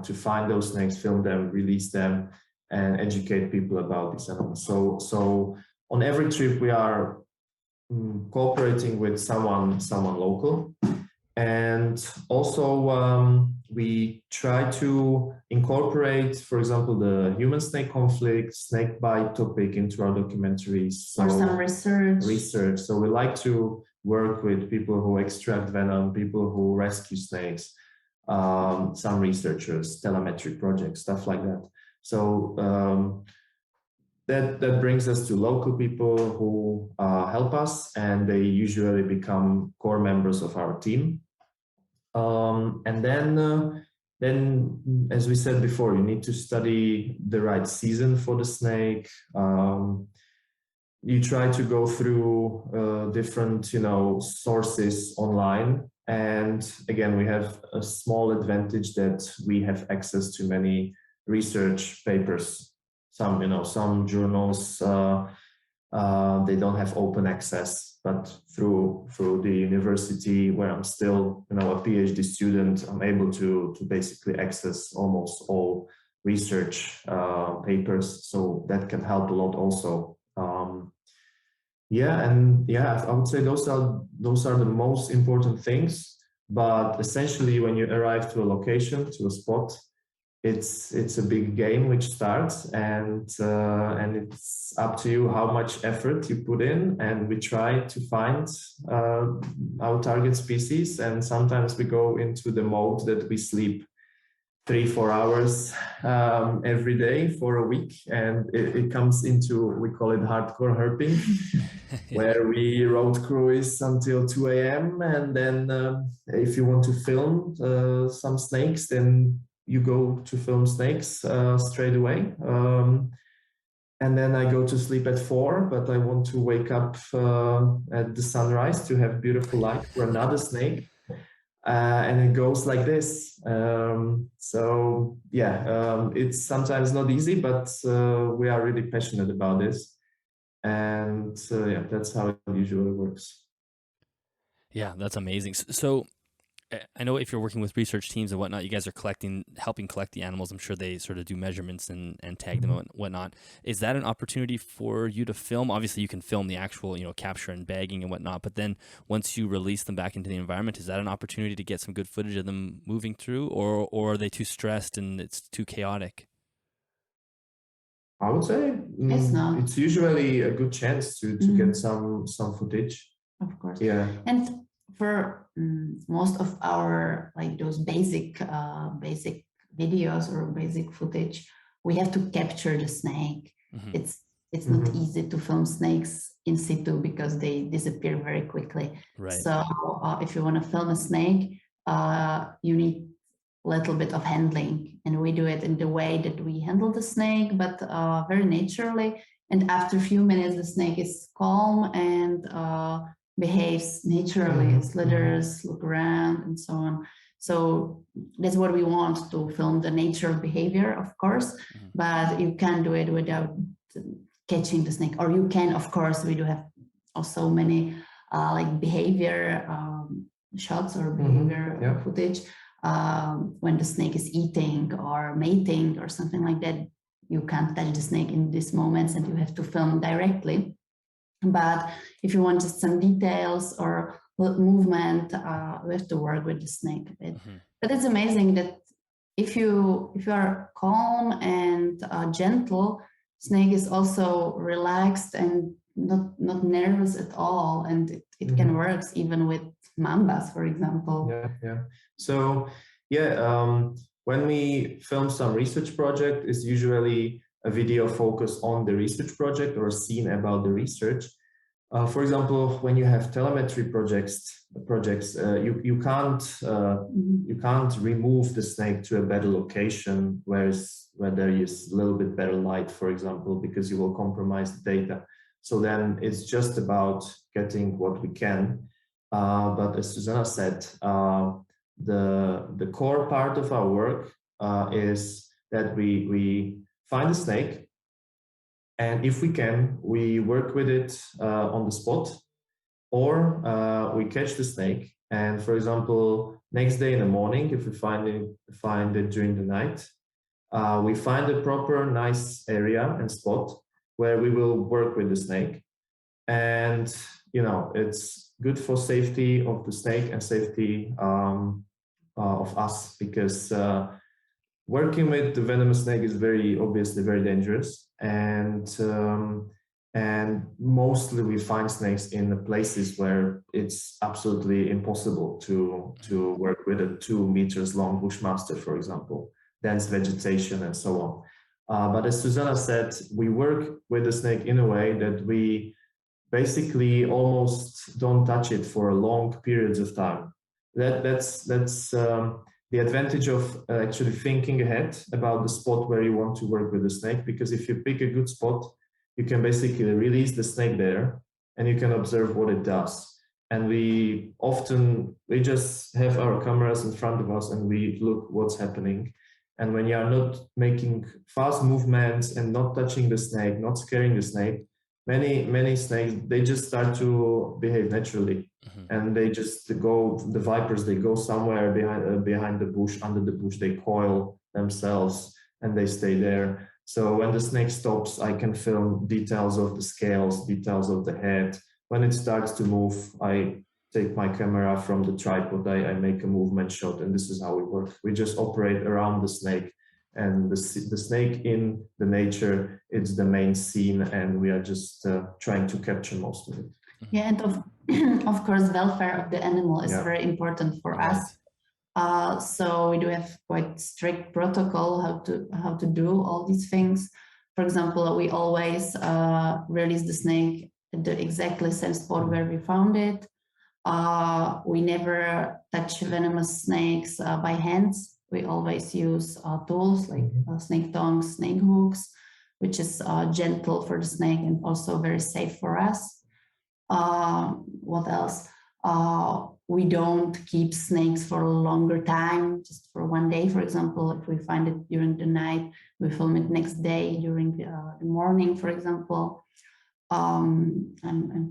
to find those snakes, film them, release them, and educate people about these animals. So on every trip we are cooperating with someone local. And also we try to incorporate, for example, the human-snake conflict, snake bite topic into our documentaries. Or some research. So we like to work with people who extract venom, people who rescue snakes, some researchers, telemetric projects, stuff like that. So that brings us to local people who help us, and they usually become core members of our team. And then, as we said before, you need to study the right season for the snake. You try to go through different, sources online. And again, we have a small advantage that we have access to many research papers. Some journals, they don't have open access, but through the university where I'm still, a PhD student, I'm able to basically access almost all research papers. So that can help a lot also. I would say those are the most important things. But essentially, when you arrive to a location, to a spot, it's a big game which starts, and it's up to you how much effort you put in. And we try to find our target species, and sometimes we go into the mode that we sleep 3-4 hours every day for a week, and it comes into, we call it hardcore herping, where we road cruise until 2 a.m. and then if you want to film some snakes, then you go to film snakes straight away. And then I go to sleep at 4, but I want to wake up at the sunrise to have beautiful light for another snake. And it goes like this. It's sometimes not easy, but we are really passionate about this. And that's how it usually works. Yeah, that's amazing. So I know if you're working with research teams and whatnot, you guys are helping collect the animals. I'm sure they sort of do measurements and tag them and whatnot. Is that an opportunity for you to film? Obviously, you can film the actual, capture and bagging and whatnot, but then once you release them back into the environment, is that an opportunity to get some good footage of them moving through, or are they too stressed and it's too chaotic? I would say it's usually a good chance to get some footage. Of course. Yeah. And for most of our those basic videos or basic footage, we have to capture the snake. It's not easy to film snakes in situ because they disappear very quickly. Right. So if you want to film a snake, you need a little bit of handling, and we do it in the way that we handle the snake, but very naturally. And after a few minutes, the snake is calm and behaves naturally, slithers, look around, and so on. So that's what we want to film, the natural behavior, of course, but you can't do it without catching the snake. Or you can, of course, we do have also many behavior shots or behavior footage when the snake is eating or mating or something like that. You can't touch the snake in these moments and you have to film directly. But if you want just some details or movement, we have to work with the snake a bit. But it's amazing that if you are calm and gentle, snake is also relaxed and not nervous at all, and it can work even with mambas, for example. Yeah. So when we film some research project, it's usually a video focused on the research project or a scene about the research. For example, when you have telemetry projects, you can't remove the snake to a better location where there is a little bit better light, for example, because you will compromise the data. So then it's just about getting what we can. But as Susanna said, the core part of our work is that we find a snake, and if we can, we work with it on the spot, or we catch the snake. And for example, next day in the morning, if we find it during the night, we find a proper nice area and spot where we will work with the snake. And it's good for safety of the snake and safety of us, because working with the venomous snake is obviously very dangerous, and mostly we find snakes in the places where it's absolutely impossible to work with a 2 meters long bushmaster, for example, dense vegetation and so on. But as Susanna said, we work with the snake in a way that we basically almost don't touch it for long periods of time. That's the advantage of actually thinking ahead about the spot where you want to work with the snake, because if you pick a good spot, you can basically release the snake there and you can observe what it does. And we just have our cameras in front of us and we look what's happening. And when you are not making fast movements and not touching the snake, not scaring the snake, many snakes, they just start to behave naturally. And they just the vipers, they go somewhere behind the bush, under the bush, they coil themselves and they stay there. So when the snake stops, I can film details of the scales, details of the head. When it starts to move, I take my camera from the tripod, I make a movement shot, and this is how we work. We just operate around the snake, and the snake in the nature, it's the main scene, and we are just trying to capture most of it. Yeah, and of course, welfare of the animal is very important for us. So we do have quite strict protocol how to do all these things. For example, we always release the snake at the exactly same spot where we found it. We never touch venomous snakes by hands. We always use tools like snake tongues, snake hooks, which is gentle for the snake and also very safe for us. What else? We don't keep snakes for a longer time, just for one day. For example, if we find it during the night, we film it next day during the morning, for example. I'm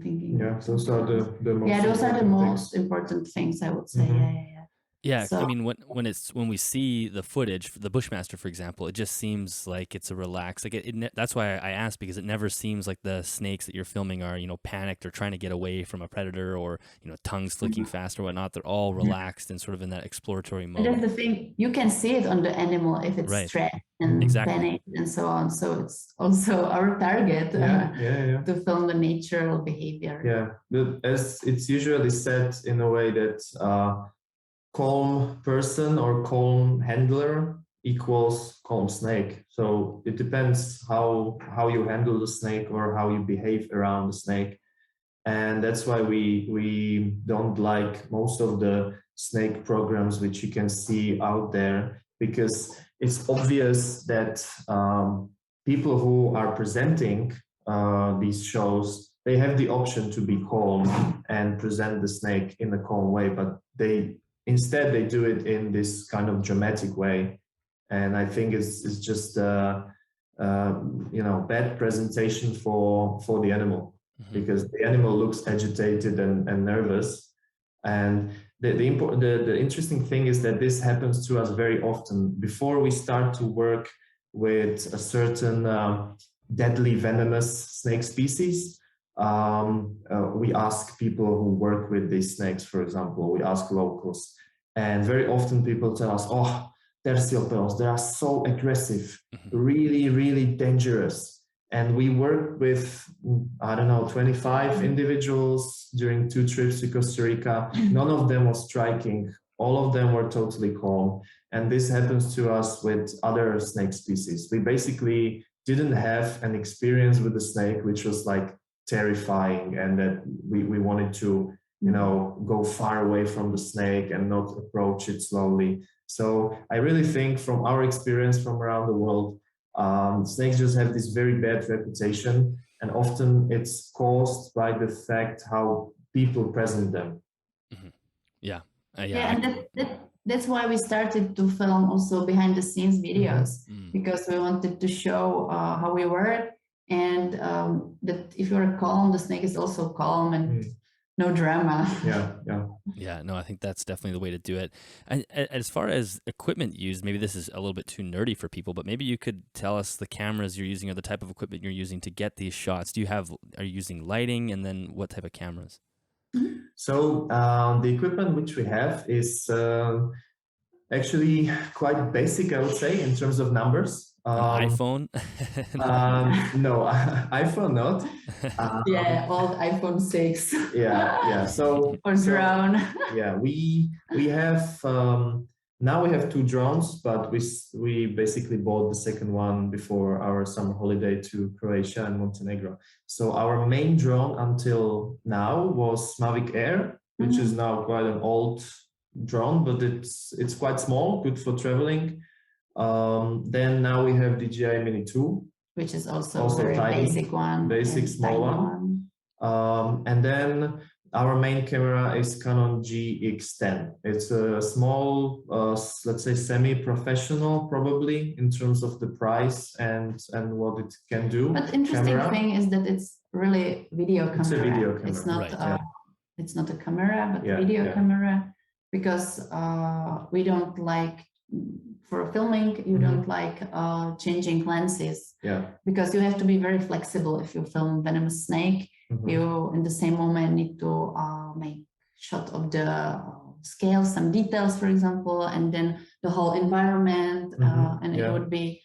thinking. Yeah, those are the most. Yeah, those are the most important things, I would say. Yeah. Yeah, I So mean, when we see the footage, the Bushmaster, for example, it just seems like it's a relaxed. Like that's why I asked, because it never seems like the snakes that you're filming are, panicked or trying to get away from a predator, or tongues flicking fast or whatnot. They're all relaxed and sort of in that exploratory and that's mode. the thing, you can see it on the animal if it's Right. stressed and Exactly. panicked and so on. So it's also our target to film the natural behavior. Yeah, as it's usually said in a way that calm person or calm handler equals calm snake. So it depends how you handle the snake or how you behave around the snake. And that's why we don't like most of the snake programs which you can see out there, because it's obvious that people who are presenting these shows, they have the option to be calm and present the snake in a calm way, but instead they do it in this kind of dramatic way. And I think it's just bad presentation for the animal, because the animal looks agitated and nervous. And the interesting thing is that this happens to us very often. Before we start to work with a certain deadly venomous snake species, we ask people who work with these snakes, for example, we ask locals. And very often people tell us, oh, terciopels, they are so aggressive, really, really dangerous. And we worked with, I don't know, 25 individuals during 2 trips to Costa Rica. None of them was striking. All of them were totally calm. And this happens to us with other snake species. We basically didn't have an experience with the snake, which was like terrifying, and that we wanted to, go far away from the snake and not approach it slowly. So I really think from our experience from around the world, snakes just have this very bad reputation, and often it's caused by the fact how people present them. Yeah. And that's why we started to film also behind the scenes videos, because we wanted to show how we work, and that if you're calm, the snake is also calm, and no drama. Yeah, no, I think that's definitely the way to do it. And as far as equipment used, maybe this is a little bit too nerdy for people, but maybe you could tell us the cameras you're using or the type of equipment you're using to get these shots. Are you using lighting, and then what type of cameras? So the equipment which we have is actually quite basic, I would say, in terms of numbers. An iPhone? No, iPhone not. Old iPhone 6. So or drone. We have now we have 2 drones, but we basically bought the second one before our summer holiday to Croatia and Montenegro. So our main drone until now was Mavic Air, which is now quite an old drone, but it's quite small, good for traveling. Then now we have DJI Mini 2, which is also a very tiny, basic one, basic small one. And then our main camera is Canon GX10. It's a small, let's say semi-professional, probably, in terms of the price and what it can do. But interesting thing is that it's really video camera. It's a video camera. It's not it's not a camera, but a video camera, because we don't like, for filming, you don't like changing lenses, because you have to be very flexible. If you film venomous snake, you in the same moment need to make shot of the scale, some details, for example, and then the whole environment, and it would be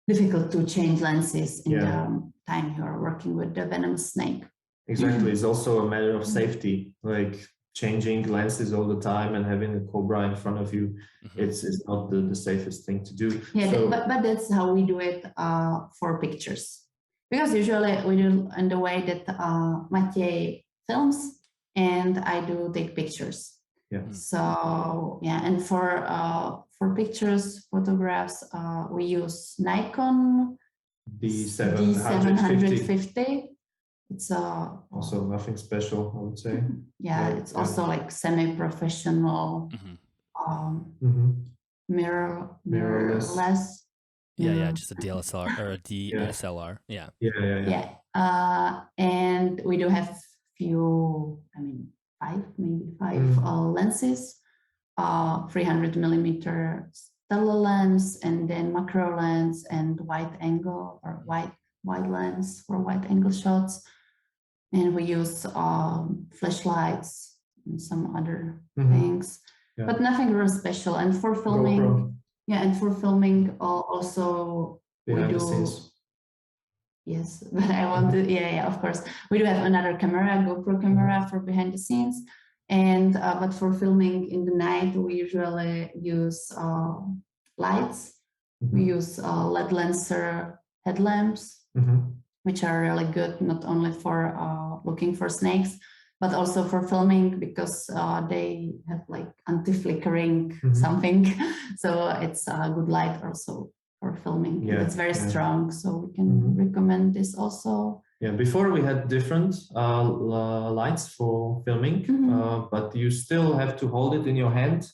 difficult to change lenses in the time you are working with the venomous snake. Exactly. It's also a matter of safety, like changing lenses all the time and having a cobra in front of you. It's not the safest thing to do. But that's how we do it for pictures, because usually we do in the way that Mathieu films and I do take pictures. So and for pictures, photographs, we use Nikon D750. It's also nothing special, I would say. It's also like semi-professional, mirrorless. Just a DSLR or a DSLR. And we do have five lenses. 300 millimeter stellar lens, and then macro lens and wide angle or wide lens for wide angle shots. And we use flashlights and some other things, but nothing real special. And for filming, also behind the scenes. Yes, but I want to, of course. We do have another camera, GoPro camera for behind the scenes. And but for filming in the night, we usually use lights. We use LED Lancer headlamps, which are really good, not only for looking for snakes, but also for filming, because they have like anti-flickering something. So it's a good light also for filming. Yeah, it's very strong, so we can recommend this also. Yeah, before we had different lights for filming, but you still have to hold it in your hand.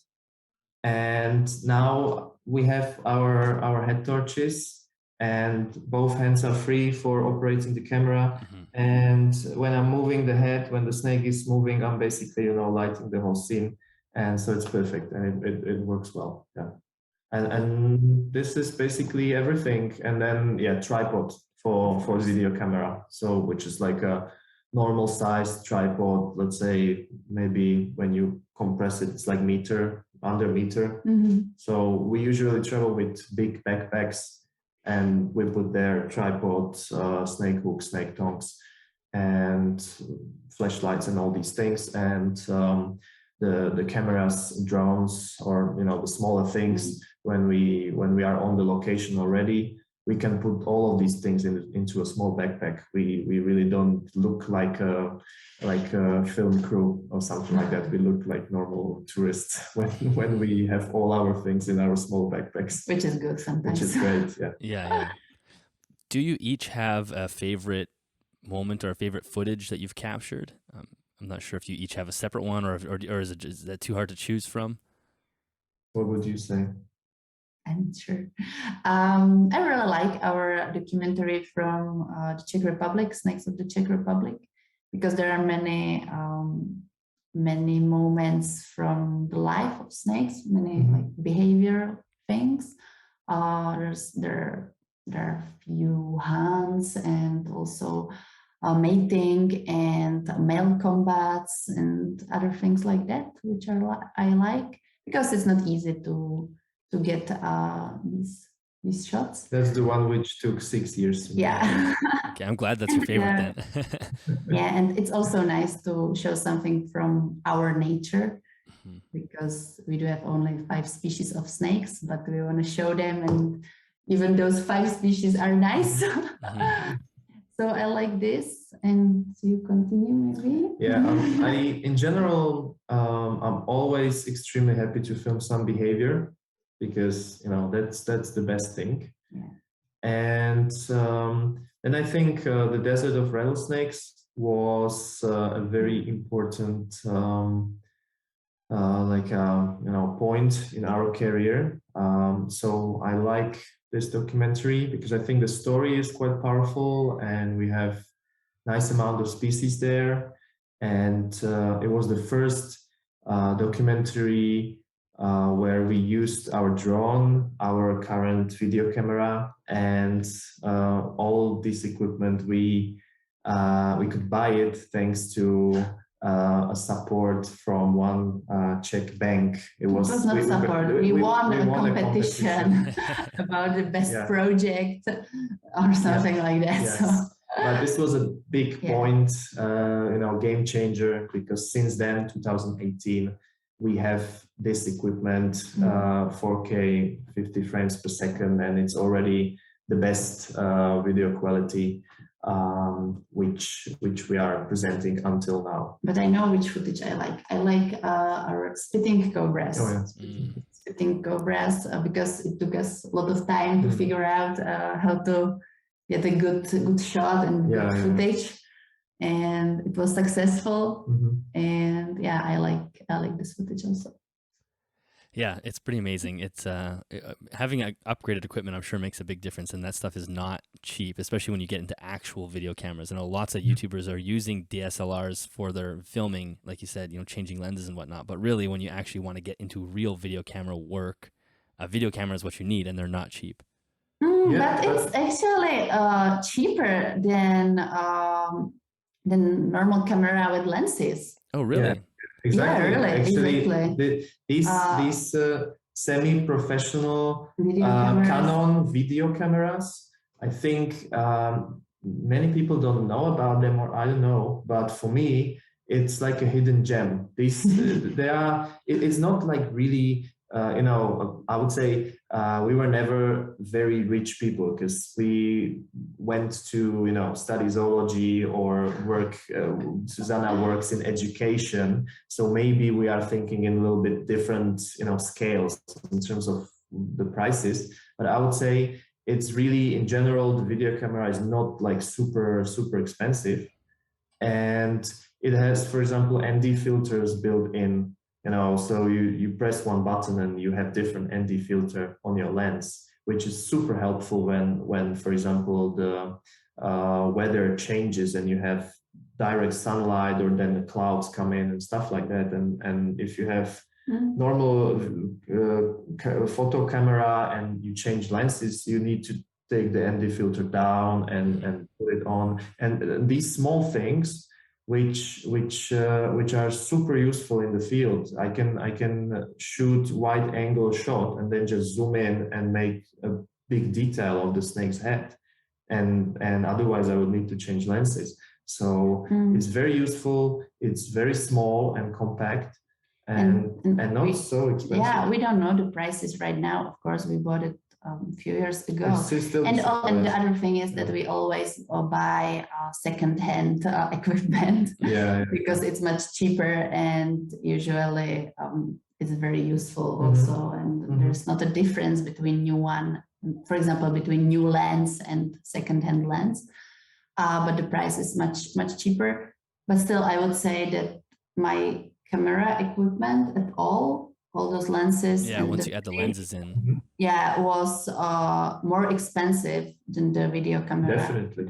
And now we have our head torches, and both hands are free for operating the camera. And when I'm moving the head, when the snake is moving, I'm basically, lighting the whole scene. And so it's perfect, and it works well. Yeah. And this is basically everything. And then, tripod for video camera. So, which is like a normal size tripod. Let's say maybe when you compress it, it's like under meter. So we usually travel with big backpacks, and we put there tripod, snake hooks, snake tongs, and flashlights and all these things. And the cameras, drones, or the smaller things, when we are on the location already, we can put all of these things into a small backpack. We really don't look like a film crew or something like that. We look like normal tourists when we have all our things in our small backpacks, which is good sometimes. Which is great. Yeah. Do you each have a favorite moment or a favorite footage that you've captured? I'm not sure if you each have a separate one, or is that too hard to choose from? What would you say? I'm sure. I really like our documentary from the Czech Republic, Snakes of the Czech Republic, because there are many moments from the life of snakes, many like behavior things. There are few hunts, and also mating and male combats and other things like that, which I like, because it's not easy to get these shots. That's the one which took 6 years. Yeah. Okay, I'm glad that's your favorite then. Yeah, and it's also nice to show something from our nature, because we do have only 5 species of snakes, but we want to show them, and even those 5 species are nice. So I like this, and so you continue maybe. Yeah, in general, I'm always extremely happy to film some behavior, because that's the best thing. Yeah. And I think the desert of rattlesnakes was a very important point in our career. So I like this documentary because I think the story is quite powerful, and we have nice amount of species there. And it was the first documentary where we used our drone, our current video camera, and all this equipment. We could buy it thanks to a support from one Czech bank. It was not support. We won a competition about the best project or something like that. Yes. So. But this was a big point, game changer, because since then, 2018, we have this equipment, 4K, 50 frames per second, and it's already the best video quality, which we are presenting until now. But I know which footage I like. I like our spitting cobras. Oh, yeah. Spitting cobras, because it took us a lot of time to figure out how to get a good shot and good footage, and it was successful. And I like this footage also. Yeah, it's pretty amazing. It's having upgraded equipment, I'm sure, makes a big difference, and that stuff is not cheap, especially when you get into actual video cameras. I know lots of YouTubers are using DSLRs for their filming, like you said, changing lenses and whatnot. But really, when you actually want to get into real video camera work, a video camera is what you need, and they're not cheap. But it's actually cheaper than normal camera with lenses. Oh, really? Yeah, exactly. Yeah, really. Actually, Exactly. these semi-professional Video cameras. Canon video cameras, I think many people don't know about them, or I don't know. But for me, it's like a hidden gem. These they are. It's not like really. I would say we were never very rich people because we went to, study zoology or work. Susanna works in education, so maybe we are thinking in a little bit different, scales in terms of the prices. But I would say it's really, in general, the video camera is not like super, super expensive. And it has, for example, ND filters built in. So you press one button and you have different ND filter on your lens, which is super helpful when for example, the weather changes and you have direct sunlight, or then the clouds come in and stuff like that. And if you have normal photo camera and you change lenses, you need to take the ND filter down and put it on. And these small things, which are super useful in the field. I can shoot wide angle shot and then just zoom in and make a big detail of the snake's head, and otherwise I would need to change lenses. So it's very useful. It's very small and compact, and not so expensive. Yeah, we don't know the prices right now. Of course, we bought it a few years ago. And the other thing is that we always buy second-hand equipment because it's much cheaper, and usually it's very useful also. And there's not a difference between for example, between new lens and second-hand lens, but the price is much cheaper. But still, I would say that my camera equipment at all those lenses. Yeah, once you add the lenses in. Yeah, it was more expensive than the video camera. Definitely.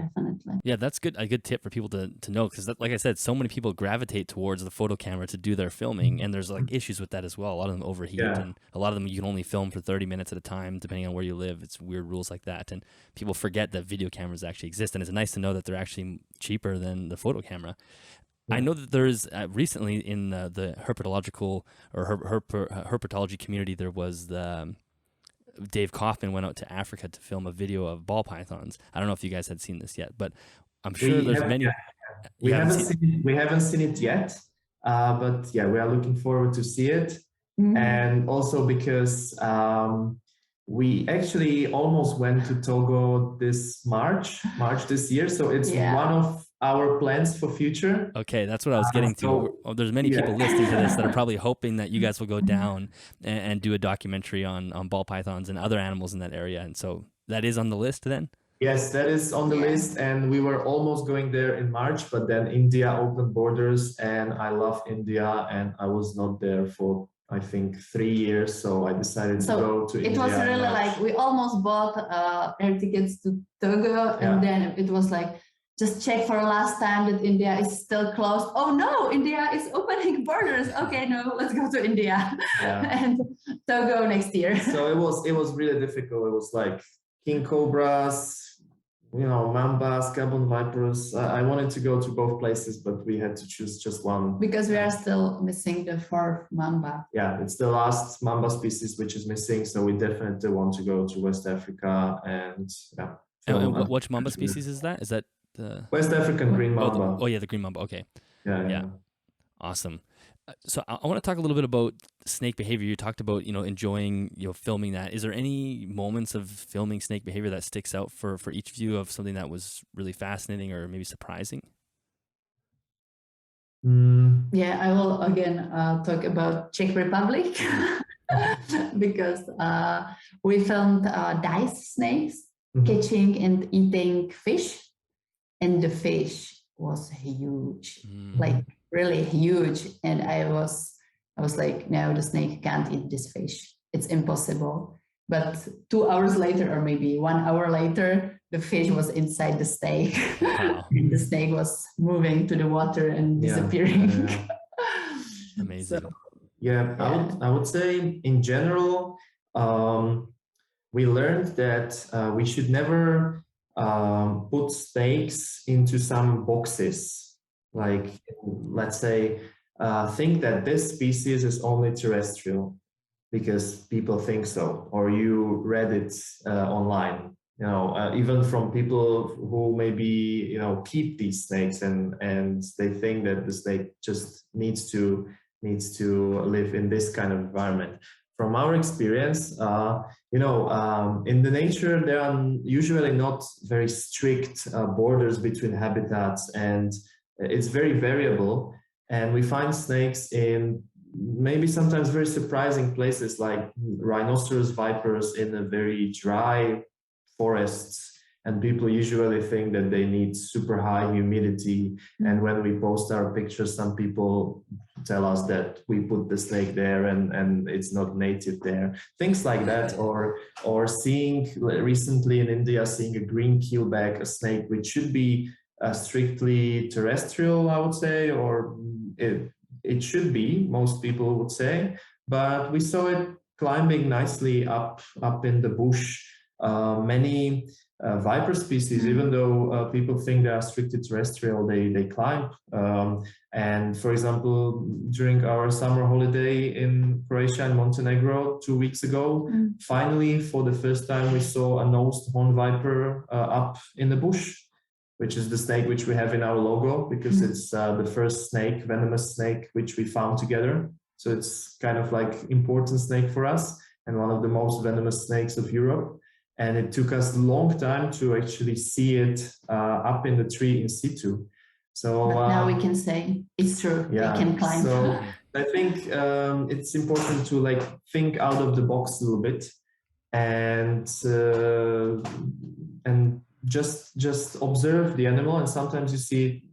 Yeah, that's good. A good tip for people to know, because like I said, so many people gravitate towards the photo camera to do their filming, and there's like issues with that as well. A lot of them overheat, and a lot of them you can only film for 30 minutes at a time, depending on where you live. It's weird rules like that, and people forget that video cameras actually exist, and it's nice to know that they're actually cheaper than the photo camera. I know that there's recently in the herpetological or herpetology community, there was Dave Kaufman went out to Africa to film a video of ball pythons. I don't know if you guys had seen this yet, but I'm sure there's many. We haven't seen it yet, but yeah, we are looking forward to see it. And also because we actually almost went to Togo this March this year. So it's one of our plans for future. Okay, that's what I was getting to. There's many people listening to this that are probably hoping that you guys will go down and do a documentary on ball pythons and other animals in that area. And so that is on the list then? Yes, that is on the list. And we were almost going there in March, but then India opened borders, and I love India, and I was not there for, I think, 3 years. So I decided to go to India. It was really like, we almost bought air tickets to Togo, and then it was like, just check for last time that India is still closed. Oh no, India is opening borders. Okay, no, let's go to India and Togo next year. So it was really difficult. It was like king cobras, mambas, Gabon vipers. I wanted to go to both places, but we had to choose just one. Because we are still missing the fourth mamba. Yeah, it's the last mamba species which is missing. So we definitely want to go to West Africa and And which mamba species is that? Is that West African green mamba? Oh yeah, the green mamba. Okay. Yeah. Awesome. So I want to talk a little bit about snake behavior. You talked about, enjoying, filming that. Is there any moments of filming snake behavior that sticks out for each of you, of something that was really fascinating or maybe surprising? Yeah, I will again talk about Czech Republic because we filmed dice snakes catching and eating fish. And the fish was huge, like really huge. And I was like, no, the snake can't eat this fish. It's impossible. But 2 hours later, or maybe 1 hour later, the fish was inside the snake. Wow. And the snake was moving to the water and disappearing. Amazing. So, Yeah, I would say in general, we learned that we should never put snakes into some boxes. Like, let's say, think that this species is only terrestrial because people think so, or you read it online. Even from people who maybe keep these snakes, and they think that the snake just needs to live in this kind of environment. From our experience, in the nature, there are usually not very strict borders between habitats, and it's very variable. And we find snakes in maybe sometimes very surprising places, like rhinoceros vipers in a very dry forests. And people usually think that they need super high humidity. And when we post our pictures, some people tell us that we put the snake there and it's not native there. Things like that. Or seeing recently in India, seeing a green keelback, a snake which should be strictly terrestrial, I would say, or it should be, most people would say. But we saw it climbing nicely up in the bush. Many viper species, even though people think they are strictly terrestrial, they climb. And for example, during our summer holiday in Croatia and Montenegro 2 weeks ago, finally, for the first time, we saw a nosed horn viper up in the bush, which is the snake which we have in our logo, because it's the first snake, venomous snake, which we found together. So it's kind of like important snake for us, and one of the most venomous snakes of Europe. And it took us a long time to actually see it up in the tree in situ. So but now we can say it's true. Yeah, they can climb. So I think it's important to think out of the box a little bit, and just observe the animal. And sometimes you see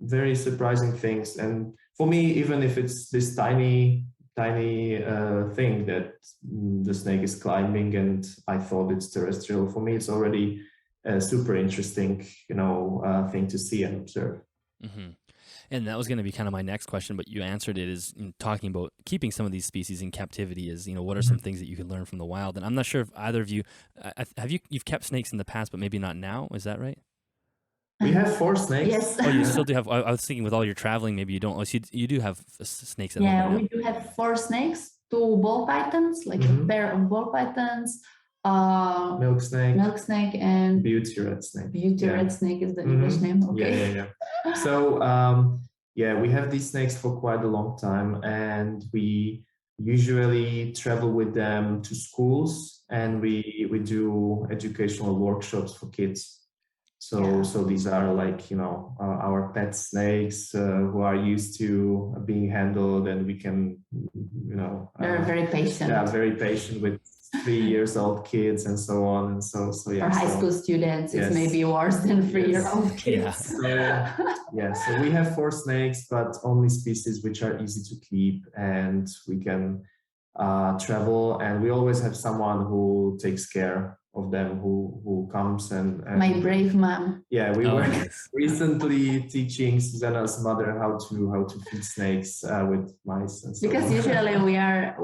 very surprising things. And for me, even if it's this tiny thing that the snake is climbing and I thought it's terrestrial, for me it's already a super interesting thing to see and observe. And that was going to be kind of my next question, but you answered it, is talking about keeping some of these species in captivity. Is what are some things that you can learn from the wild? And I'm not sure if either of you you've kept snakes in the past, but maybe not now. Is that right? We have 4 snakes. Yes. Oh, you still do have. I was thinking with all your traveling, maybe you don't. Oh, so you do have snakes at home. Yeah, we do have 4 snakes, 2 ball pythons, like a pair of ball pythons, milk snake, and beauty red snake. Red snake is the English name. Okay. Yeah. So we have these snakes for quite a long time, and we usually travel with them to schools, and we do educational workshops for kids. So these are our pet snakes who are used to being handled, and we can, they're very patient. Yeah, very patient with 3-year-old kids and so on. And so yeah. For high school students, it's maybe worse than 3-year-old kids. So we have 4 snakes, but only species which are easy to keep, and we can travel, and we always have someone who takes care of them, who comes and my brave mom. Yeah, we were recently teaching Susanna's mother how to feed snakes with mice and so because usually we are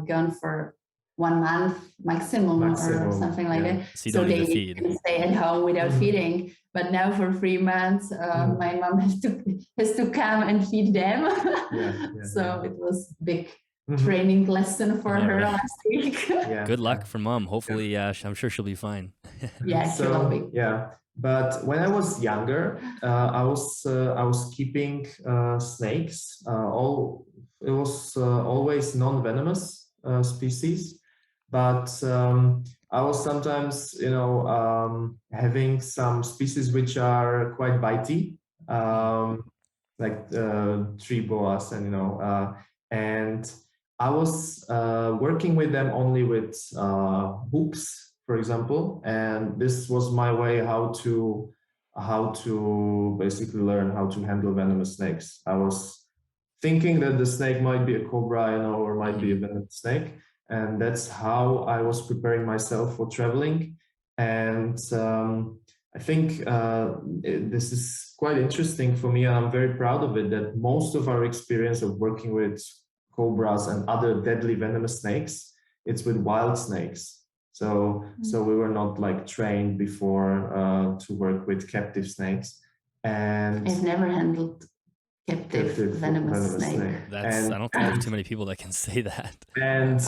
gone for 1 month maximum or something like that. So they can stay at home without feeding. But now for 3 months, my mom has to come and feed them. So it was big training lesson for her last week. Good luck for mom. Hopefully, I'm sure she'll be fine. She will be. Yeah. But when I was younger, I was keeping snakes. It was always non-venomous species, but I was sometimes, having some species which are quite bitey, like tree boas, and I was working with them only with hooks, for example, and this was my way how to basically learn how to handle venomous snakes. I was thinking that the snake might be a cobra, or might be a venomous snake, and that's how I was preparing myself for traveling. And I think this is quite interesting for me, and I'm very proud of it, that most of our experience of working with cobras and other deadly venomous snakes, it's with wild snakes. So we were not like trained before to work with captive snakes. And I've never handled captive venomous snake. I don't think there's too many people that can say that. And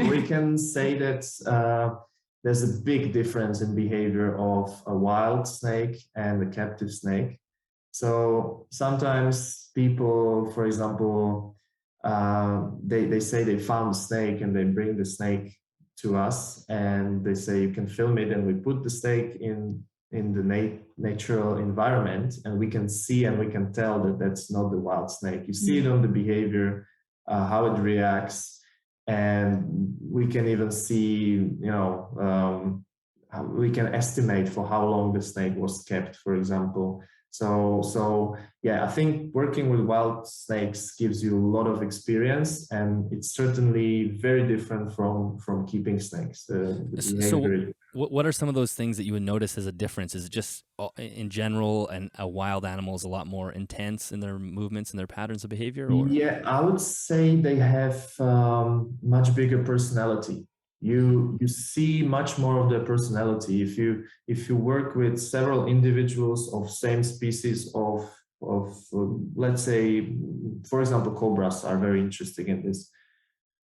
we can say that there's a big difference in behavior of a wild snake and a captive snake. So sometimes people, for example, they say they found a snake and they bring the snake to us and they say you can film it, and we put the snake in the natural environment, and we can see and we can tell that that's not the wild snake. You see it on the behavior, how it reacts, and we can even see, we can estimate for how long the snake was kept, for example. So yeah, I think working with wild snakes gives you a lot of experience, and it's certainly very different from keeping snakes. So what are some of those things that you would notice as a difference? Is it just in general, and a wild animal is a lot more intense in their movements and their patterns of behavior? Or? Yeah, I would say they have much bigger personality. You see much more of their personality if you work with several individuals of same species of let's say, for example, cobras are very interesting in this.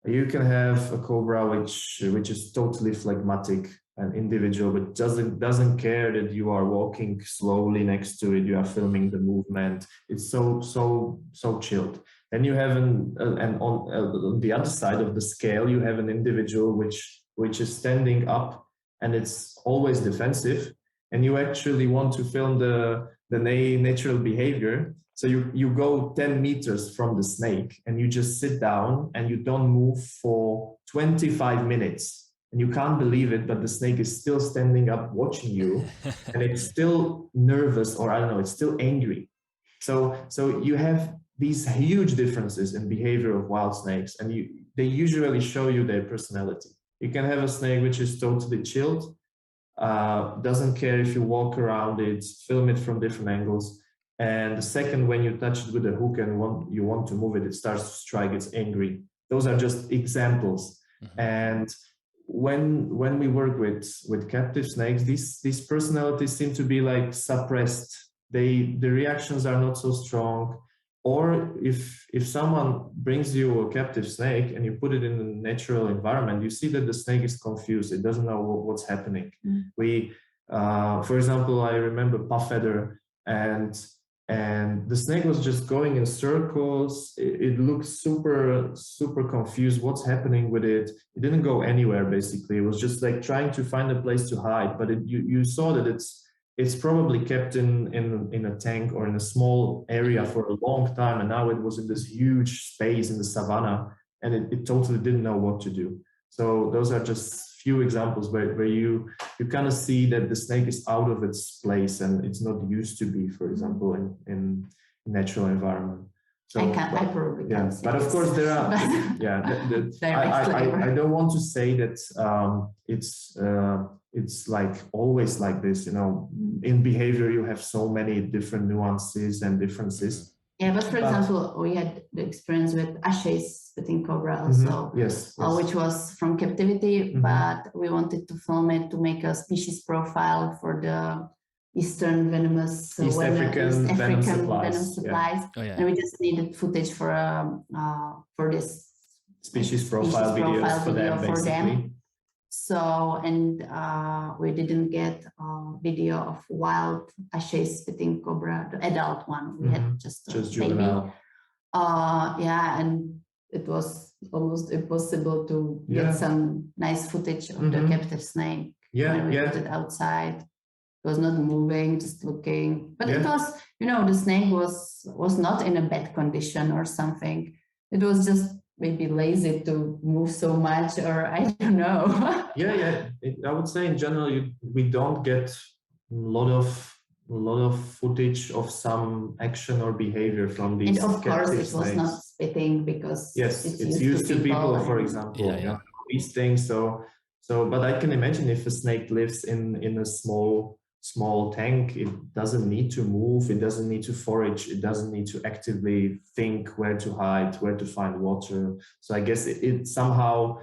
You can have a cobra which is totally phlegmatic, an individual, but doesn't care that you are walking slowly next to it, you are filming the movement. It's so chilled. Then you have on the other side of the scale, you have an individual which is standing up and it's always defensive, and you actually want to film the natural behavior. So you go 10 meters from the snake and you just sit down and you don't move for 25 minutes. And you can't believe it, but the snake is still standing up watching you and it's still nervous, or I don't know, it's still angry. So you have these huge differences in behavior of wild snakes, and they usually show you their personality. You can have a snake which is totally chilled, doesn't care if you walk around it, film it from different angles. And the second, when you touch it with a hook and you want to move it, it starts to strike, it's angry. Those are just examples. Mm-hmm. And when we work with captive snakes, these personalities seem to be like suppressed. The reactions are not so strong. Or if someone brings you a captive snake and you put it in a natural environment, you see that the snake is confused. It doesn't know what's happening. Mm. For example, I remember puff adder, and the snake was just going in circles. It looked super confused. What's happening with it? It didn't go anywhere, basically. It was just like trying to find a place to hide. But you saw that it's probably kept in a tank or in a small area for a long time. And now it was in this huge space in the savannah, and it totally didn't know what to do. So those are just few examples where you kind of see that the snake is out of its place and it's not used to be, for example, in natural environment. So, I probably can't say but of course there are, I don't want to say that it's like always like this, in behavior you have so many different nuances and differences. Yeah, but for example, we had the experience with Ashes spitting cobra also, yes. Which was from captivity, but we wanted to film it to make a species profile for the Eastern venomous, East African venom supplies. Yeah. Oh, yeah. And we just needed footage for this species profile videos for them. So, and we didn't get video of wild Ashes spitting cobra, the adult one. We had just juvenile. Baby. And it was almost impossible to get some nice footage of the captive snake when we put it outside. It was not moving, just looking. But it was, the snake was not in a bad condition or something. It was just maybe lazy to move so much, or I don't know. I would say in general, we don't get a lot of footage of some action or behavior from these. And of course, it snakes. was not spitting because it's used to people, for example, these things. So, but I can imagine if a snake lives in a small tank, it doesn't need to move, it doesn't need to forage, it doesn't need to actively think where to hide, where to find water. So I guess it somehow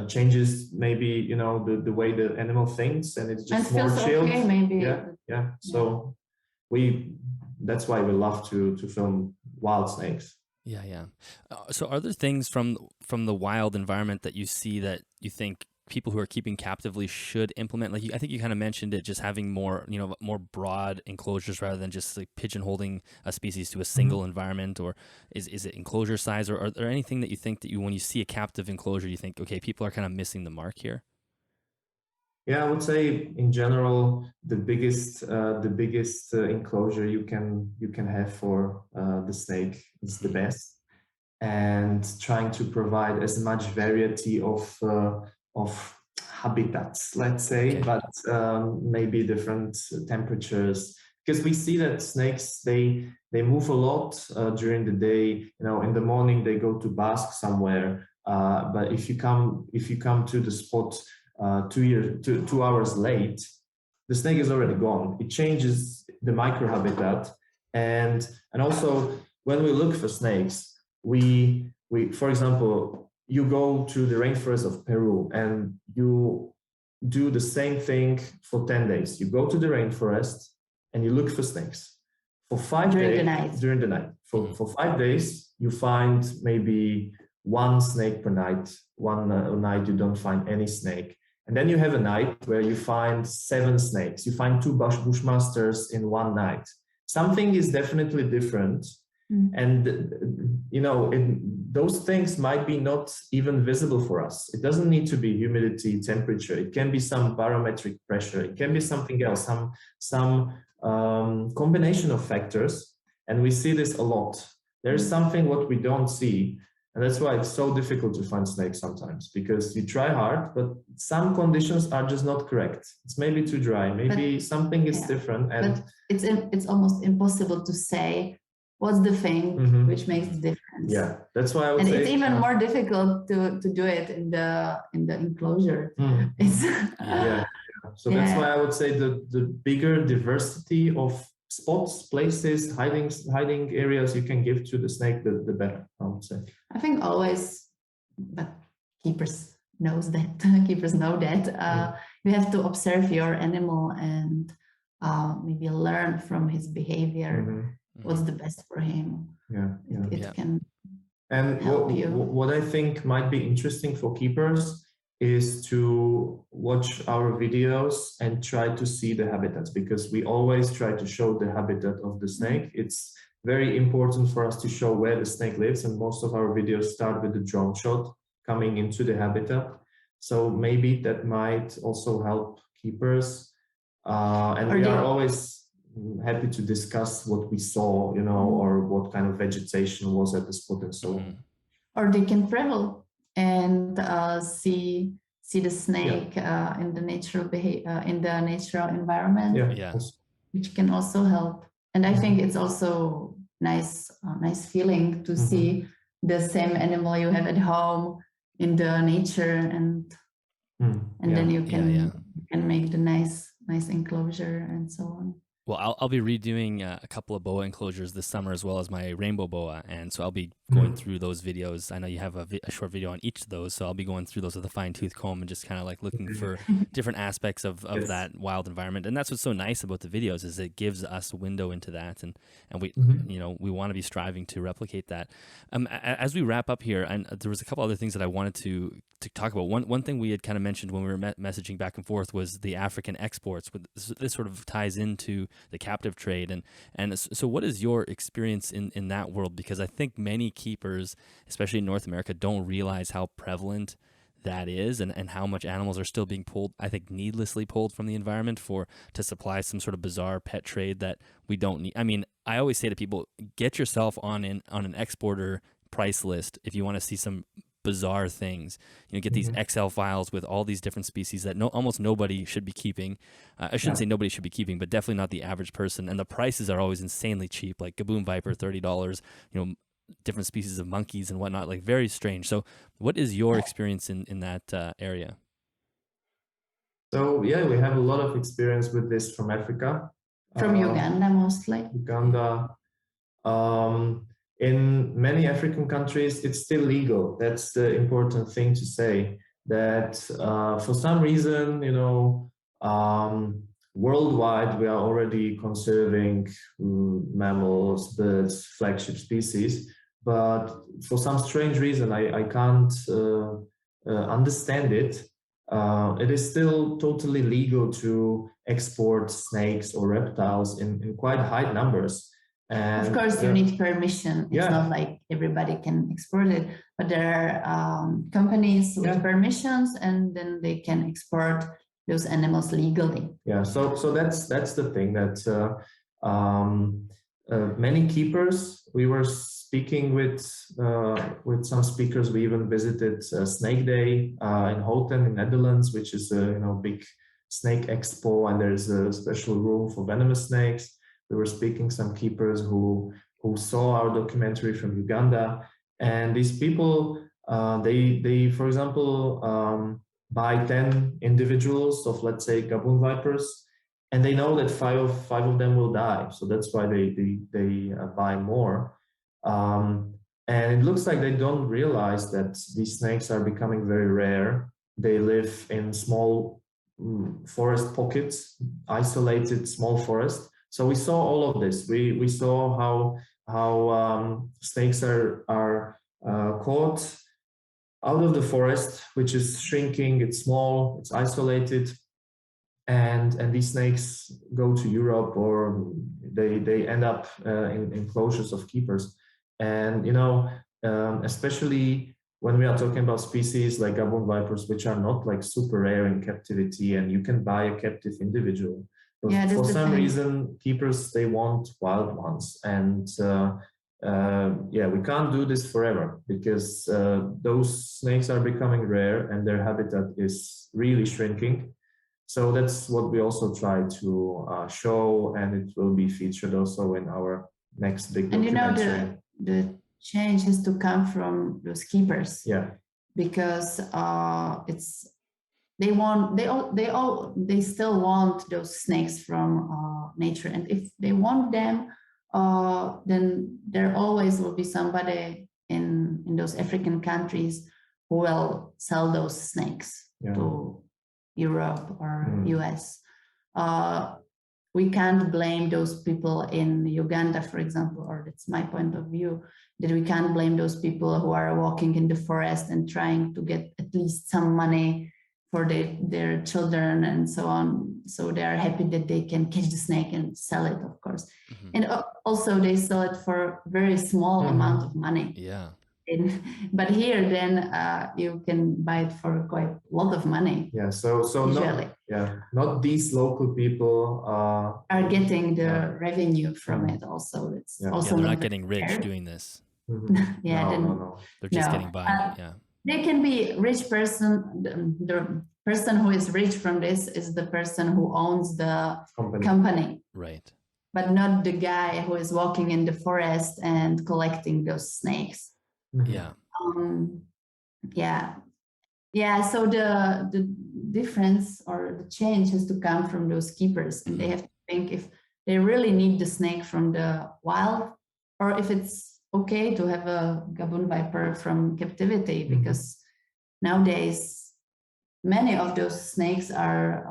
changes maybe, you know, the way the animal thinks, and it's just more chilled. Okay, maybe. Yeah. So that's why we love to film wild snakes. Yeah. So are there things from the wild environment that you see that you think people who are keeping captively should implement? Like I think you kind of mentioned it, just having more, you know, more broad enclosures rather than just like pigeonholing a species to a single environment, or is it enclosure size, or are there anything that you think that when you see a captive enclosure, you think, okay, people are kind of missing the mark here? Yeah, I would say in general, the biggest enclosure you can have for the snake is the best, and trying to provide as much variety of habitats, let's say, Okay. but maybe different temperatures, because we see that snakes they move a lot during the day. You know, in the morning they go to bask somewhere, but if you come to the spot 2 hours late, the snake is already gone. It changes the microhabitat, and also when we look for snakes, we for example, you go to the rainforest of Peru and you do the same thing for 10 days. You go to the rainforest and you look for snakes for 5 days during the night. For 5 days, you find maybe one snake per night. One night you don't find any snake. And then you have a night where you find 7 snakes. You find 2 bushmasters in one night. Something is definitely different. And, you know, those things might be not even visible for us. It doesn't need to be humidity, temperature. It can be some barometric pressure. It can be something else, some combination of factors. And we see this a lot. There's something what we don't see. And that's why it's so difficult to find snakes sometimes, because you try hard, but some conditions are just not correct. It's maybe too dry, maybe something is different. And but it's almost impossible to say what's the thing which makes the difference. Yeah, that's why I would say. And it's even more difficult to do it in the enclosure. It's So that's why I would say the bigger diversity of spots, places, hiding areas you can give to the snake, the better, I would say. I think always, but keepers knows that. Keepers know that you have to observe your animal and maybe learn from his behavior. What's the best for him? It can. And what I think might be interesting for keepers is to watch our videos and try to see the habitats, because we always try to show the habitat of the snake. It's very important for us to show where the snake lives, and most of our videos start with the drone shot coming into the habitat. So maybe that might also help keepers. And we are always happy to discuss what we saw, you know, or what kind of vegetation was at the spot and so on. Or they can travel and see the snake in the natural environment, which can also help. And I think it's also nice feeling to see the same animal you have at home in the nature, and then you can make the nice enclosure and so on. Well, I'll be redoing a couple of boa enclosures this summer, as well as my rainbow boa, and so I'll be going through those videos. I know you have a short video on each of those, so I'll be going through those with a fine-tooth comb and just kind of like looking for different aspects of that wild environment. And that's what's so nice about the videos, is it gives us a window into that, and we you know, we want to be striving to replicate that. As we wrap up here, and there was a couple other things that I wanted to talk about. One thing we had kind of mentioned when we were messaging back and forth was the African exports. This sort of ties into the captive trade, and so what is your experience in that world? Because I think many keepers, especially in North America, don't realize how prevalent that is, and how much animals are still being pulled, I think needlessly pulled from the environment to supply some sort of bizarre pet trade that we don't need. I mean, I always say to people, get yourself on an exporter price list if you want to see some bizarre things. You know, get these Excel files with all these different species that almost nobody should be keeping. I shouldn't say nobody should be keeping, but definitely not the average person. And the prices are always insanely cheap, like Gaboon Viper, $30, you know, different species of monkeys and whatnot, like very strange. So what is your experience in that area? So yeah, we have a lot of experience with this from Africa. From Uganda mostly. Uganda. In many African countries, it's still legal. That's the important thing to say. That for some reason, worldwide, we are already conserving mammals, birds, flagship species. But for some strange reason, I can't understand it. It is still totally legal to export snakes or reptiles in quite high numbers. And of course, you need permission. It's yeah. not like everybody can export it, but there are companies with permissions, and then they can export those animals legally. Yeah, so that's the thing that many keepers. We were speaking with some speakers. We even visited Snake Day in Houten in Netherlands, which is a big snake expo, and there's a special room for venomous snakes. We were speaking some keepers who saw our documentary from Uganda, and these people they for example buy 10 individuals of, let's say, Gabon vipers, and they know that five of them will die, so that's why they buy more. And it looks like they don't realize that these snakes are becoming very rare. They live in small forest pockets, isolated small forest. So we saw all of this. We saw how snakes are caught out of the forest, which is shrinking. It's small, it's isolated, and these snakes go to Europe, or they end up in enclosures of keepers. And especially when we are talking about species like Gabon vipers, which are not like super rare in captivity, and you can buy a captive individual. But for some reason, keepers, they want wild ones, and we can't do this forever, because those snakes are becoming rare and their habitat is really shrinking. So that's what we also try to show, and it will be featured also in our next big documentary. And the change has to come from those keepers. Yeah. Because they still want those snakes from nature, and if they want them, then there always will be somebody in those African countries who will sell those snakes to Europe or US. We can't blame those people in Uganda, for example, or that's my point of view, that we can't blame those people who are walking in the forest and trying to get at least some money for their children and so on. So they are happy that they can catch the snake and sell it, of course. Mm-hmm. And also they sell it for very small amount of money. Yeah. But here, then you can buy it for quite a lot of money. Yeah. So not these local people are getting the revenue from it. Also, it's also they're not getting rich doing this. Mm-hmm. No. They're just getting by. They can be rich person. The person who is rich from this is the person who owns the company. Right. But not the guy who is walking in the forest and collecting those snakes. Yeah. So the difference or the change has to come from those keepers, and they have to think if they really need the snake from the wild, or if it's okay to have a Gabon viper from captivity, because nowadays many of those snakes are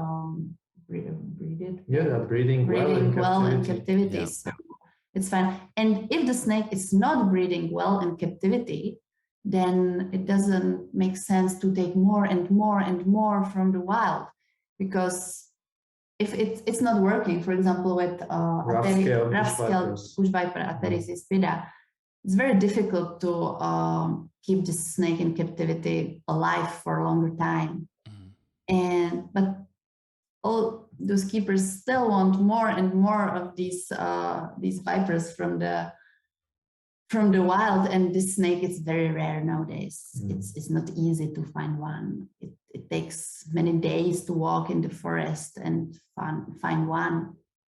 breeded. Yeah, they're breeding well in captivity. Yeah. So it's fine. And if the snake is not breeding well in captivity, then it doesn't make sense to take more and more and more from the wild, because if it's not working, for example, with rough-scaled bush viper, Ateris ispida, it's very difficult to keep the snake in captivity alive for a longer time. But all those keepers still want more and more of these vipers from the wild, and this snake is very rare nowadays. It's not easy to find one. It takes many days to walk in the forest and find one,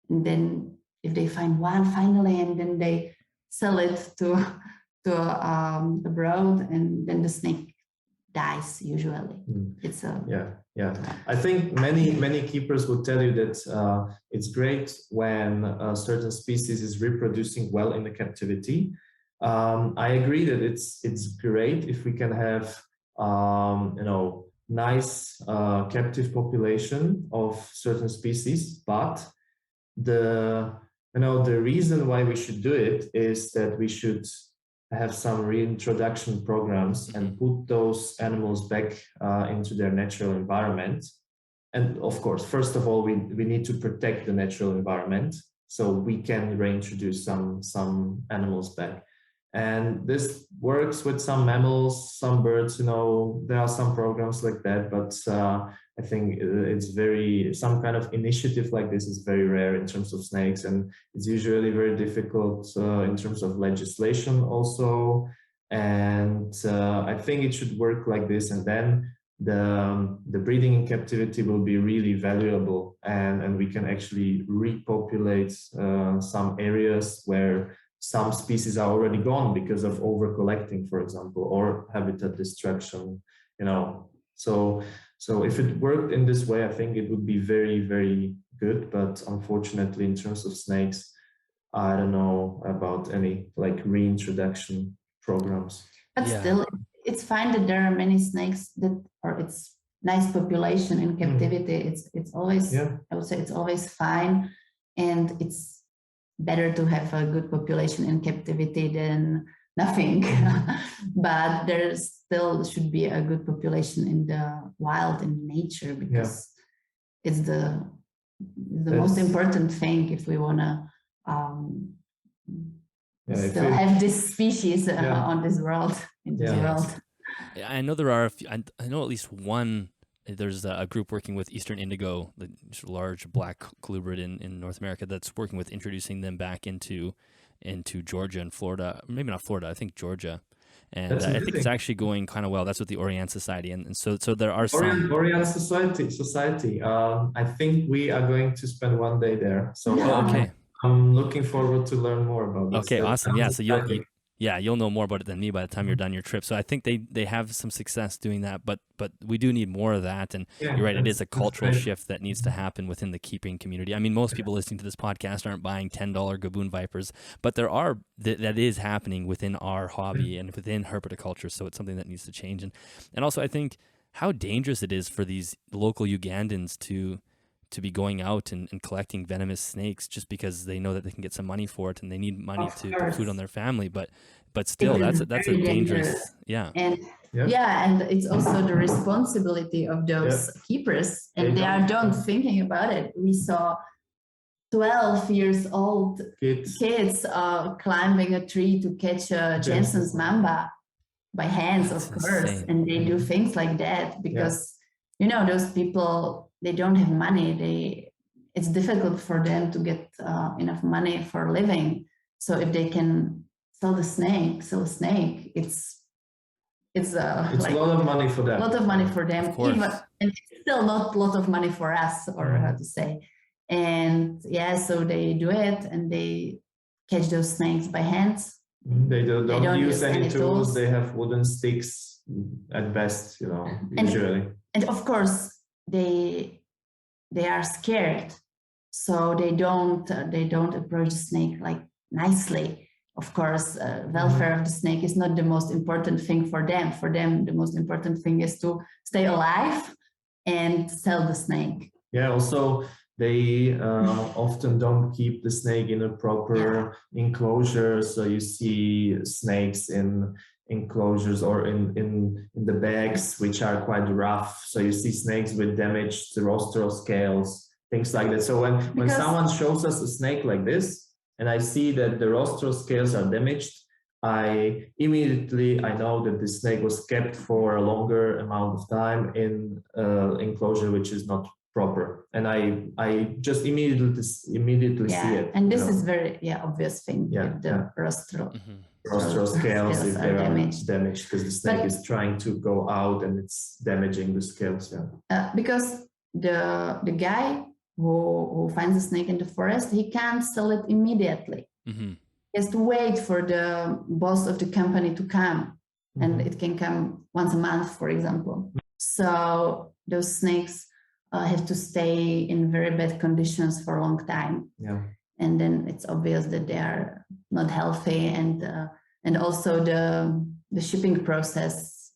and then if they find one finally, and then they sell it to abroad, and then the snake dies usually. Yeah, I think many keepers would tell you that it's great when a certain species is reproducing well in the captivity. I agree that it's great if we can have nice captive population of certain species, but the reason why we should do it is that we should have some reintroduction programs and put those animals back into their natural environment. And of course, first of all, we need to protect the natural environment so we can reintroduce some animals back. And this works with some mammals, some birds, there are some programs like that, but I think some kind of initiative like this is very rare in terms of snakes, and it's usually very difficult in terms of legislation also. And I think it should work like this, and then the breeding in captivity will be really valuable, and we can actually repopulate some areas where some species are already gone because of over collecting, for example, or habitat destruction, So if it worked in this way, I think it would be very, very good. But unfortunately, in terms of snakes, I don't know about any reintroduction programs. But still, it's fine that there are many snakes it's nice population in captivity. It's always, I would say it's always fine. And it's better to have a good population in captivity than nothing. But there still should be a good population in the wild, in nature, because it's the most important thing if we want to still have this species on this world, in this world. I know there are I know at least one. There's a group working with Eastern indigo, the large black colubrid in North America, that's working with introducing them back into Georgia and Florida. Maybe not Florida, I think Georgia. And I think it's actually going kind of well. That's with the Orient Society. And so there are some... Orient Society. I think we are going to spend one day there. So okay. I'm looking forward to learn more about this. Okay, awesome. Yeah, so you'll know more about it than me by the time you're done your trip. So I think they have some success doing that, but we do need more of that. And you're right, it is a cultural shift that needs to happen within the keeping community. I mean, most people listening to this podcast aren't buying $10 Gaboon vipers, but there are that is happening within our hobby and within herpetoculture. So it's something that needs to change. And also, I think how dangerous it is for these local Ugandans to be going out and collecting venomous snakes just because they know that they can get some money for it and they need money to put food on their family. But still, that's a dangerous, And it's also the responsibility of those keepers, and they are done thinking about it. We saw 12 years old kids climbing a tree to catch a Jensen's mamba by hands, of course, insane. And they do things like that because those people, they don't have money. It's difficult for them to get enough money for a living. So if they can sell a snake, it's a lot of money for them. A lot of money for them, and it's still not a lot of money for us, or how to say. And so they do it, and they catch those snakes by hands. They don't use any tools. They have wooden sticks at best, usually. And of course, they are scared, so they don't approach the snake nicely. Of course, welfare of the snake is not the most important thing for them. For them, the most important thing is to stay alive and sell the snake. Yeah, also, they often don't keep the snake in a proper enclosure. So you see snakes in enclosures or in the bags, which are quite rough. So you see snakes with damaged rostral scales, things like that. So when someone shows us a snake like this, and I see that the rostral scales are damaged, I know that the snake was kept for a longer amount of time in enclosure which is not proper, and I just immediately see it. And this is very obvious thing. The rostral scales if they are damaged because the snake is trying to go out and it's damaging the scales. Because the guy who finds a snake in the forest, he can't sell it immediately. He has to wait for the boss of the company to come, and it can come once a month, for example. So those snakes have to stay in very bad conditions for a long time. Yeah. And then it's obvious that they are not healthy, and also the shipping process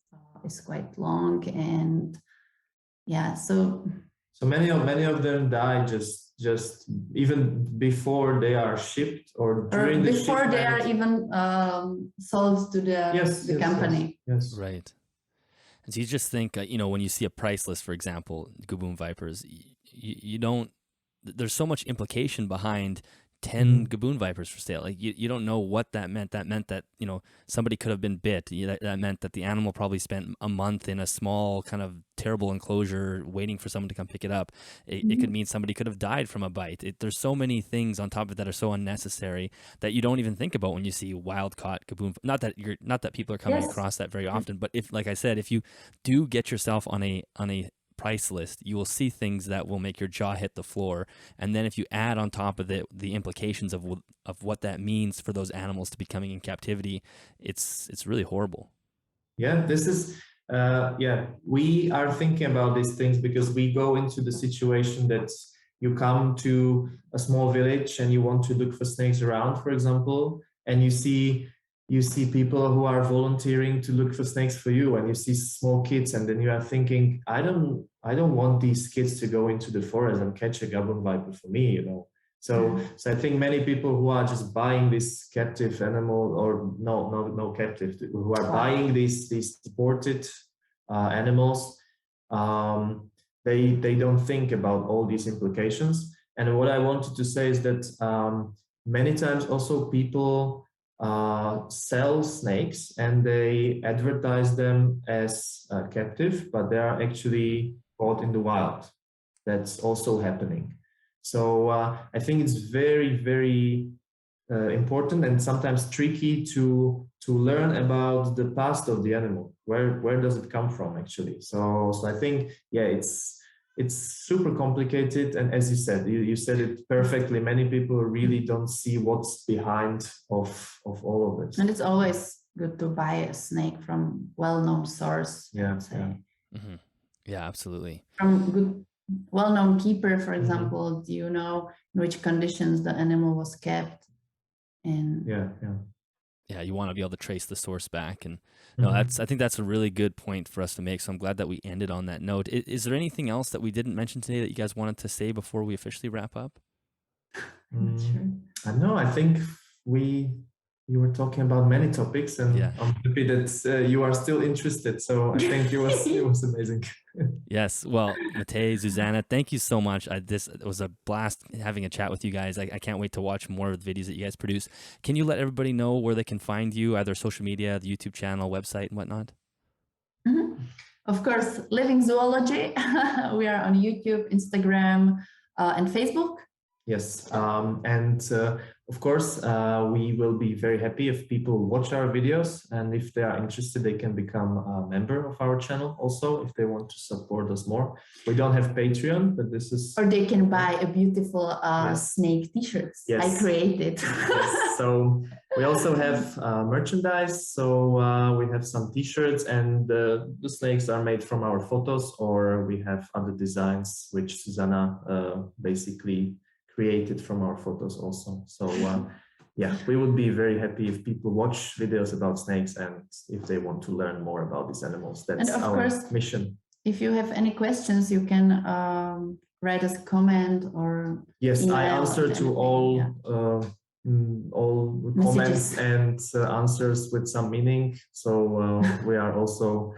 is quite long, and yeah, so many of them die just even before they are shipped or during the before shipment. they are even sold to the company. Yes. Right. And so you just think, when you see a price list, for example, gaboon vipers, you don't, there's so much implication behind 10 gaboon vipers for sale. Like you don't know what that meant. That meant that, somebody could have been bit. That meant that the animal probably spent a month in a small kind of terrible enclosure waiting for someone to come pick it up. It could mean somebody could have died from a bite. There's so many things on top of it that are so unnecessary that you don't even think about when you see wild caught gaboon. Not that people are coming across that very often, but if, like I said, if you do get yourself on a price list, you will see things that will make your jaw hit the floor. And then if you add on top of it the implications of what that means for those animals to be coming in captivity, it's really horrible. Yeah, this is we are thinking about these things because we go into the situation that you come to a small village and you want to look for snakes around, for example, and you see people who are volunteering to look for snakes for you, and you see small kids, and then you are thinking, I don't want these kids to go into the forest and catch a gaboon viper for me, So I think many people who are just buying this captive animal, or no captive, who are buying these deported animals, they don't think about all these implications. And what I wanted to say is that many times also people sell snakes and they advertise them as captive, but they are actually caught in the wild. That's also happening. So I think it's very, very important and sometimes tricky to learn about the past of the animal. Where does it come from, actually? So I think, it's super complicated, and as you said, you said it perfectly. Many people really don't see what's behind of all of it. And it's always good to buy a snake from well-known source. Yeah, yeah, absolutely. From good, well-known keeper, for example. Do you know in which conditions the animal was kept? And yeah, you want to be able to trace the source back. And no, I think that's a really good point for us to make. So I'm glad that we ended on that note. Is there anything else that we didn't mention today that you guys wanted to say before we officially wrap up? I know. I think you were talking about many topics, and I'm happy that you are still interested. So I think it was amazing. Yes. Well, Matej, Zuzana, thank you so much. It was a blast having a chat with you guys. I can't wait to watch more of the videos that you guys produce. Can you let everybody know where they can find you, either social media, the YouTube channel, website, and whatnot? Of course, Living Zoology. We are on YouTube, Instagram, and Facebook. Yes, and of course, we will be very happy if people watch our videos, and if they are interested, they can become a member of our channel also, if they want to support us more. We don't have Patreon, but this is... Or they can buy a beautiful snake t-shirts I created. Yes. So we also have merchandise, so we have some t-shirts, and the snakes are made from our photos, or we have other designs, which Susanna basically created from our photos also. So we would be very happy if people watch videos about snakes, and if they want to learn more about these animals. That's our mission. If you have any questions, you can write us a comment or email. I answer to all comments and answers with some meaning. So we are also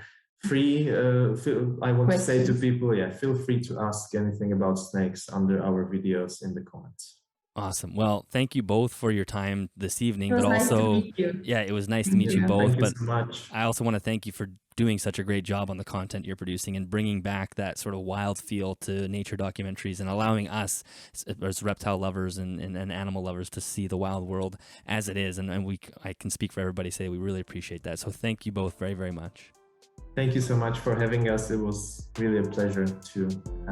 free. I want to say to people, feel free to ask anything about snakes under our videos in the comments. Awesome. Well, thank you both for your time this evening, but also, it was nice to meet you both. Thank you so much. I also want to thank you for doing such a great job on the content you're producing and bringing back that sort of wild feel to nature documentaries and allowing us as reptile lovers and animal lovers to see the wild world as it is. And I can speak for everybody, say we really appreciate that. So thank you both very, very much. Thank you so much for having us. It was really a pleasure to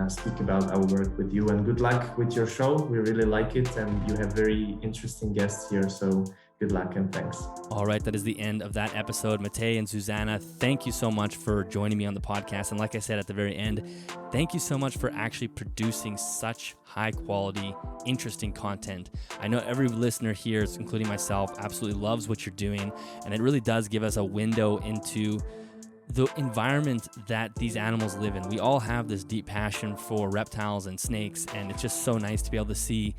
speak about our work with you, and good luck with your show. We really like it, and you have very interesting guests here. So good luck and thanks. All right, that is the end of that episode. Matej and Zuzana, thank you so much for joining me on the podcast. And like I said at the very end, thank you so much for actually producing such high quality, interesting content. I know every listener here, including myself, absolutely loves what you're doing. And it really does give us a window into the environment that these animals live in. We all have this deep passion for reptiles and snakes, and it's just so nice to be able to see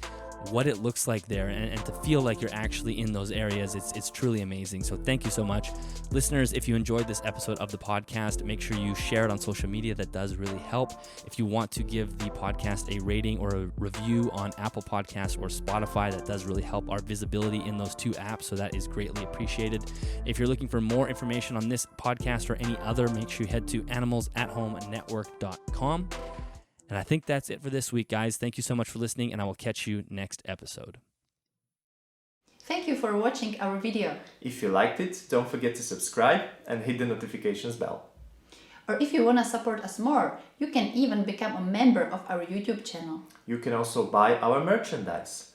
what it looks like there and to feel like you're actually in those areas. It's truly amazing. So thank you so much. Listeners, if you enjoyed this episode of the podcast, make sure you share it on social media. That does really help. If you want to give the podcast a rating or a review on Apple Podcasts or Spotify, that does really help our visibility in those two apps. So that is greatly appreciated. If you're looking for more information on this podcast or any other, make sure you head to animalsathomenetwork.com. And I think that's it for this week, guys. Thank you so much for listening, and I will catch you next episode. Thank you for watching our video. If you liked it, don't forget to subscribe and hit the notifications bell. Or if you want to support us more, you can even become a member of our YouTube channel. You can also buy our merchandise.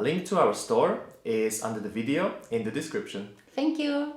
Link to our store is under the video in the description. Thank you.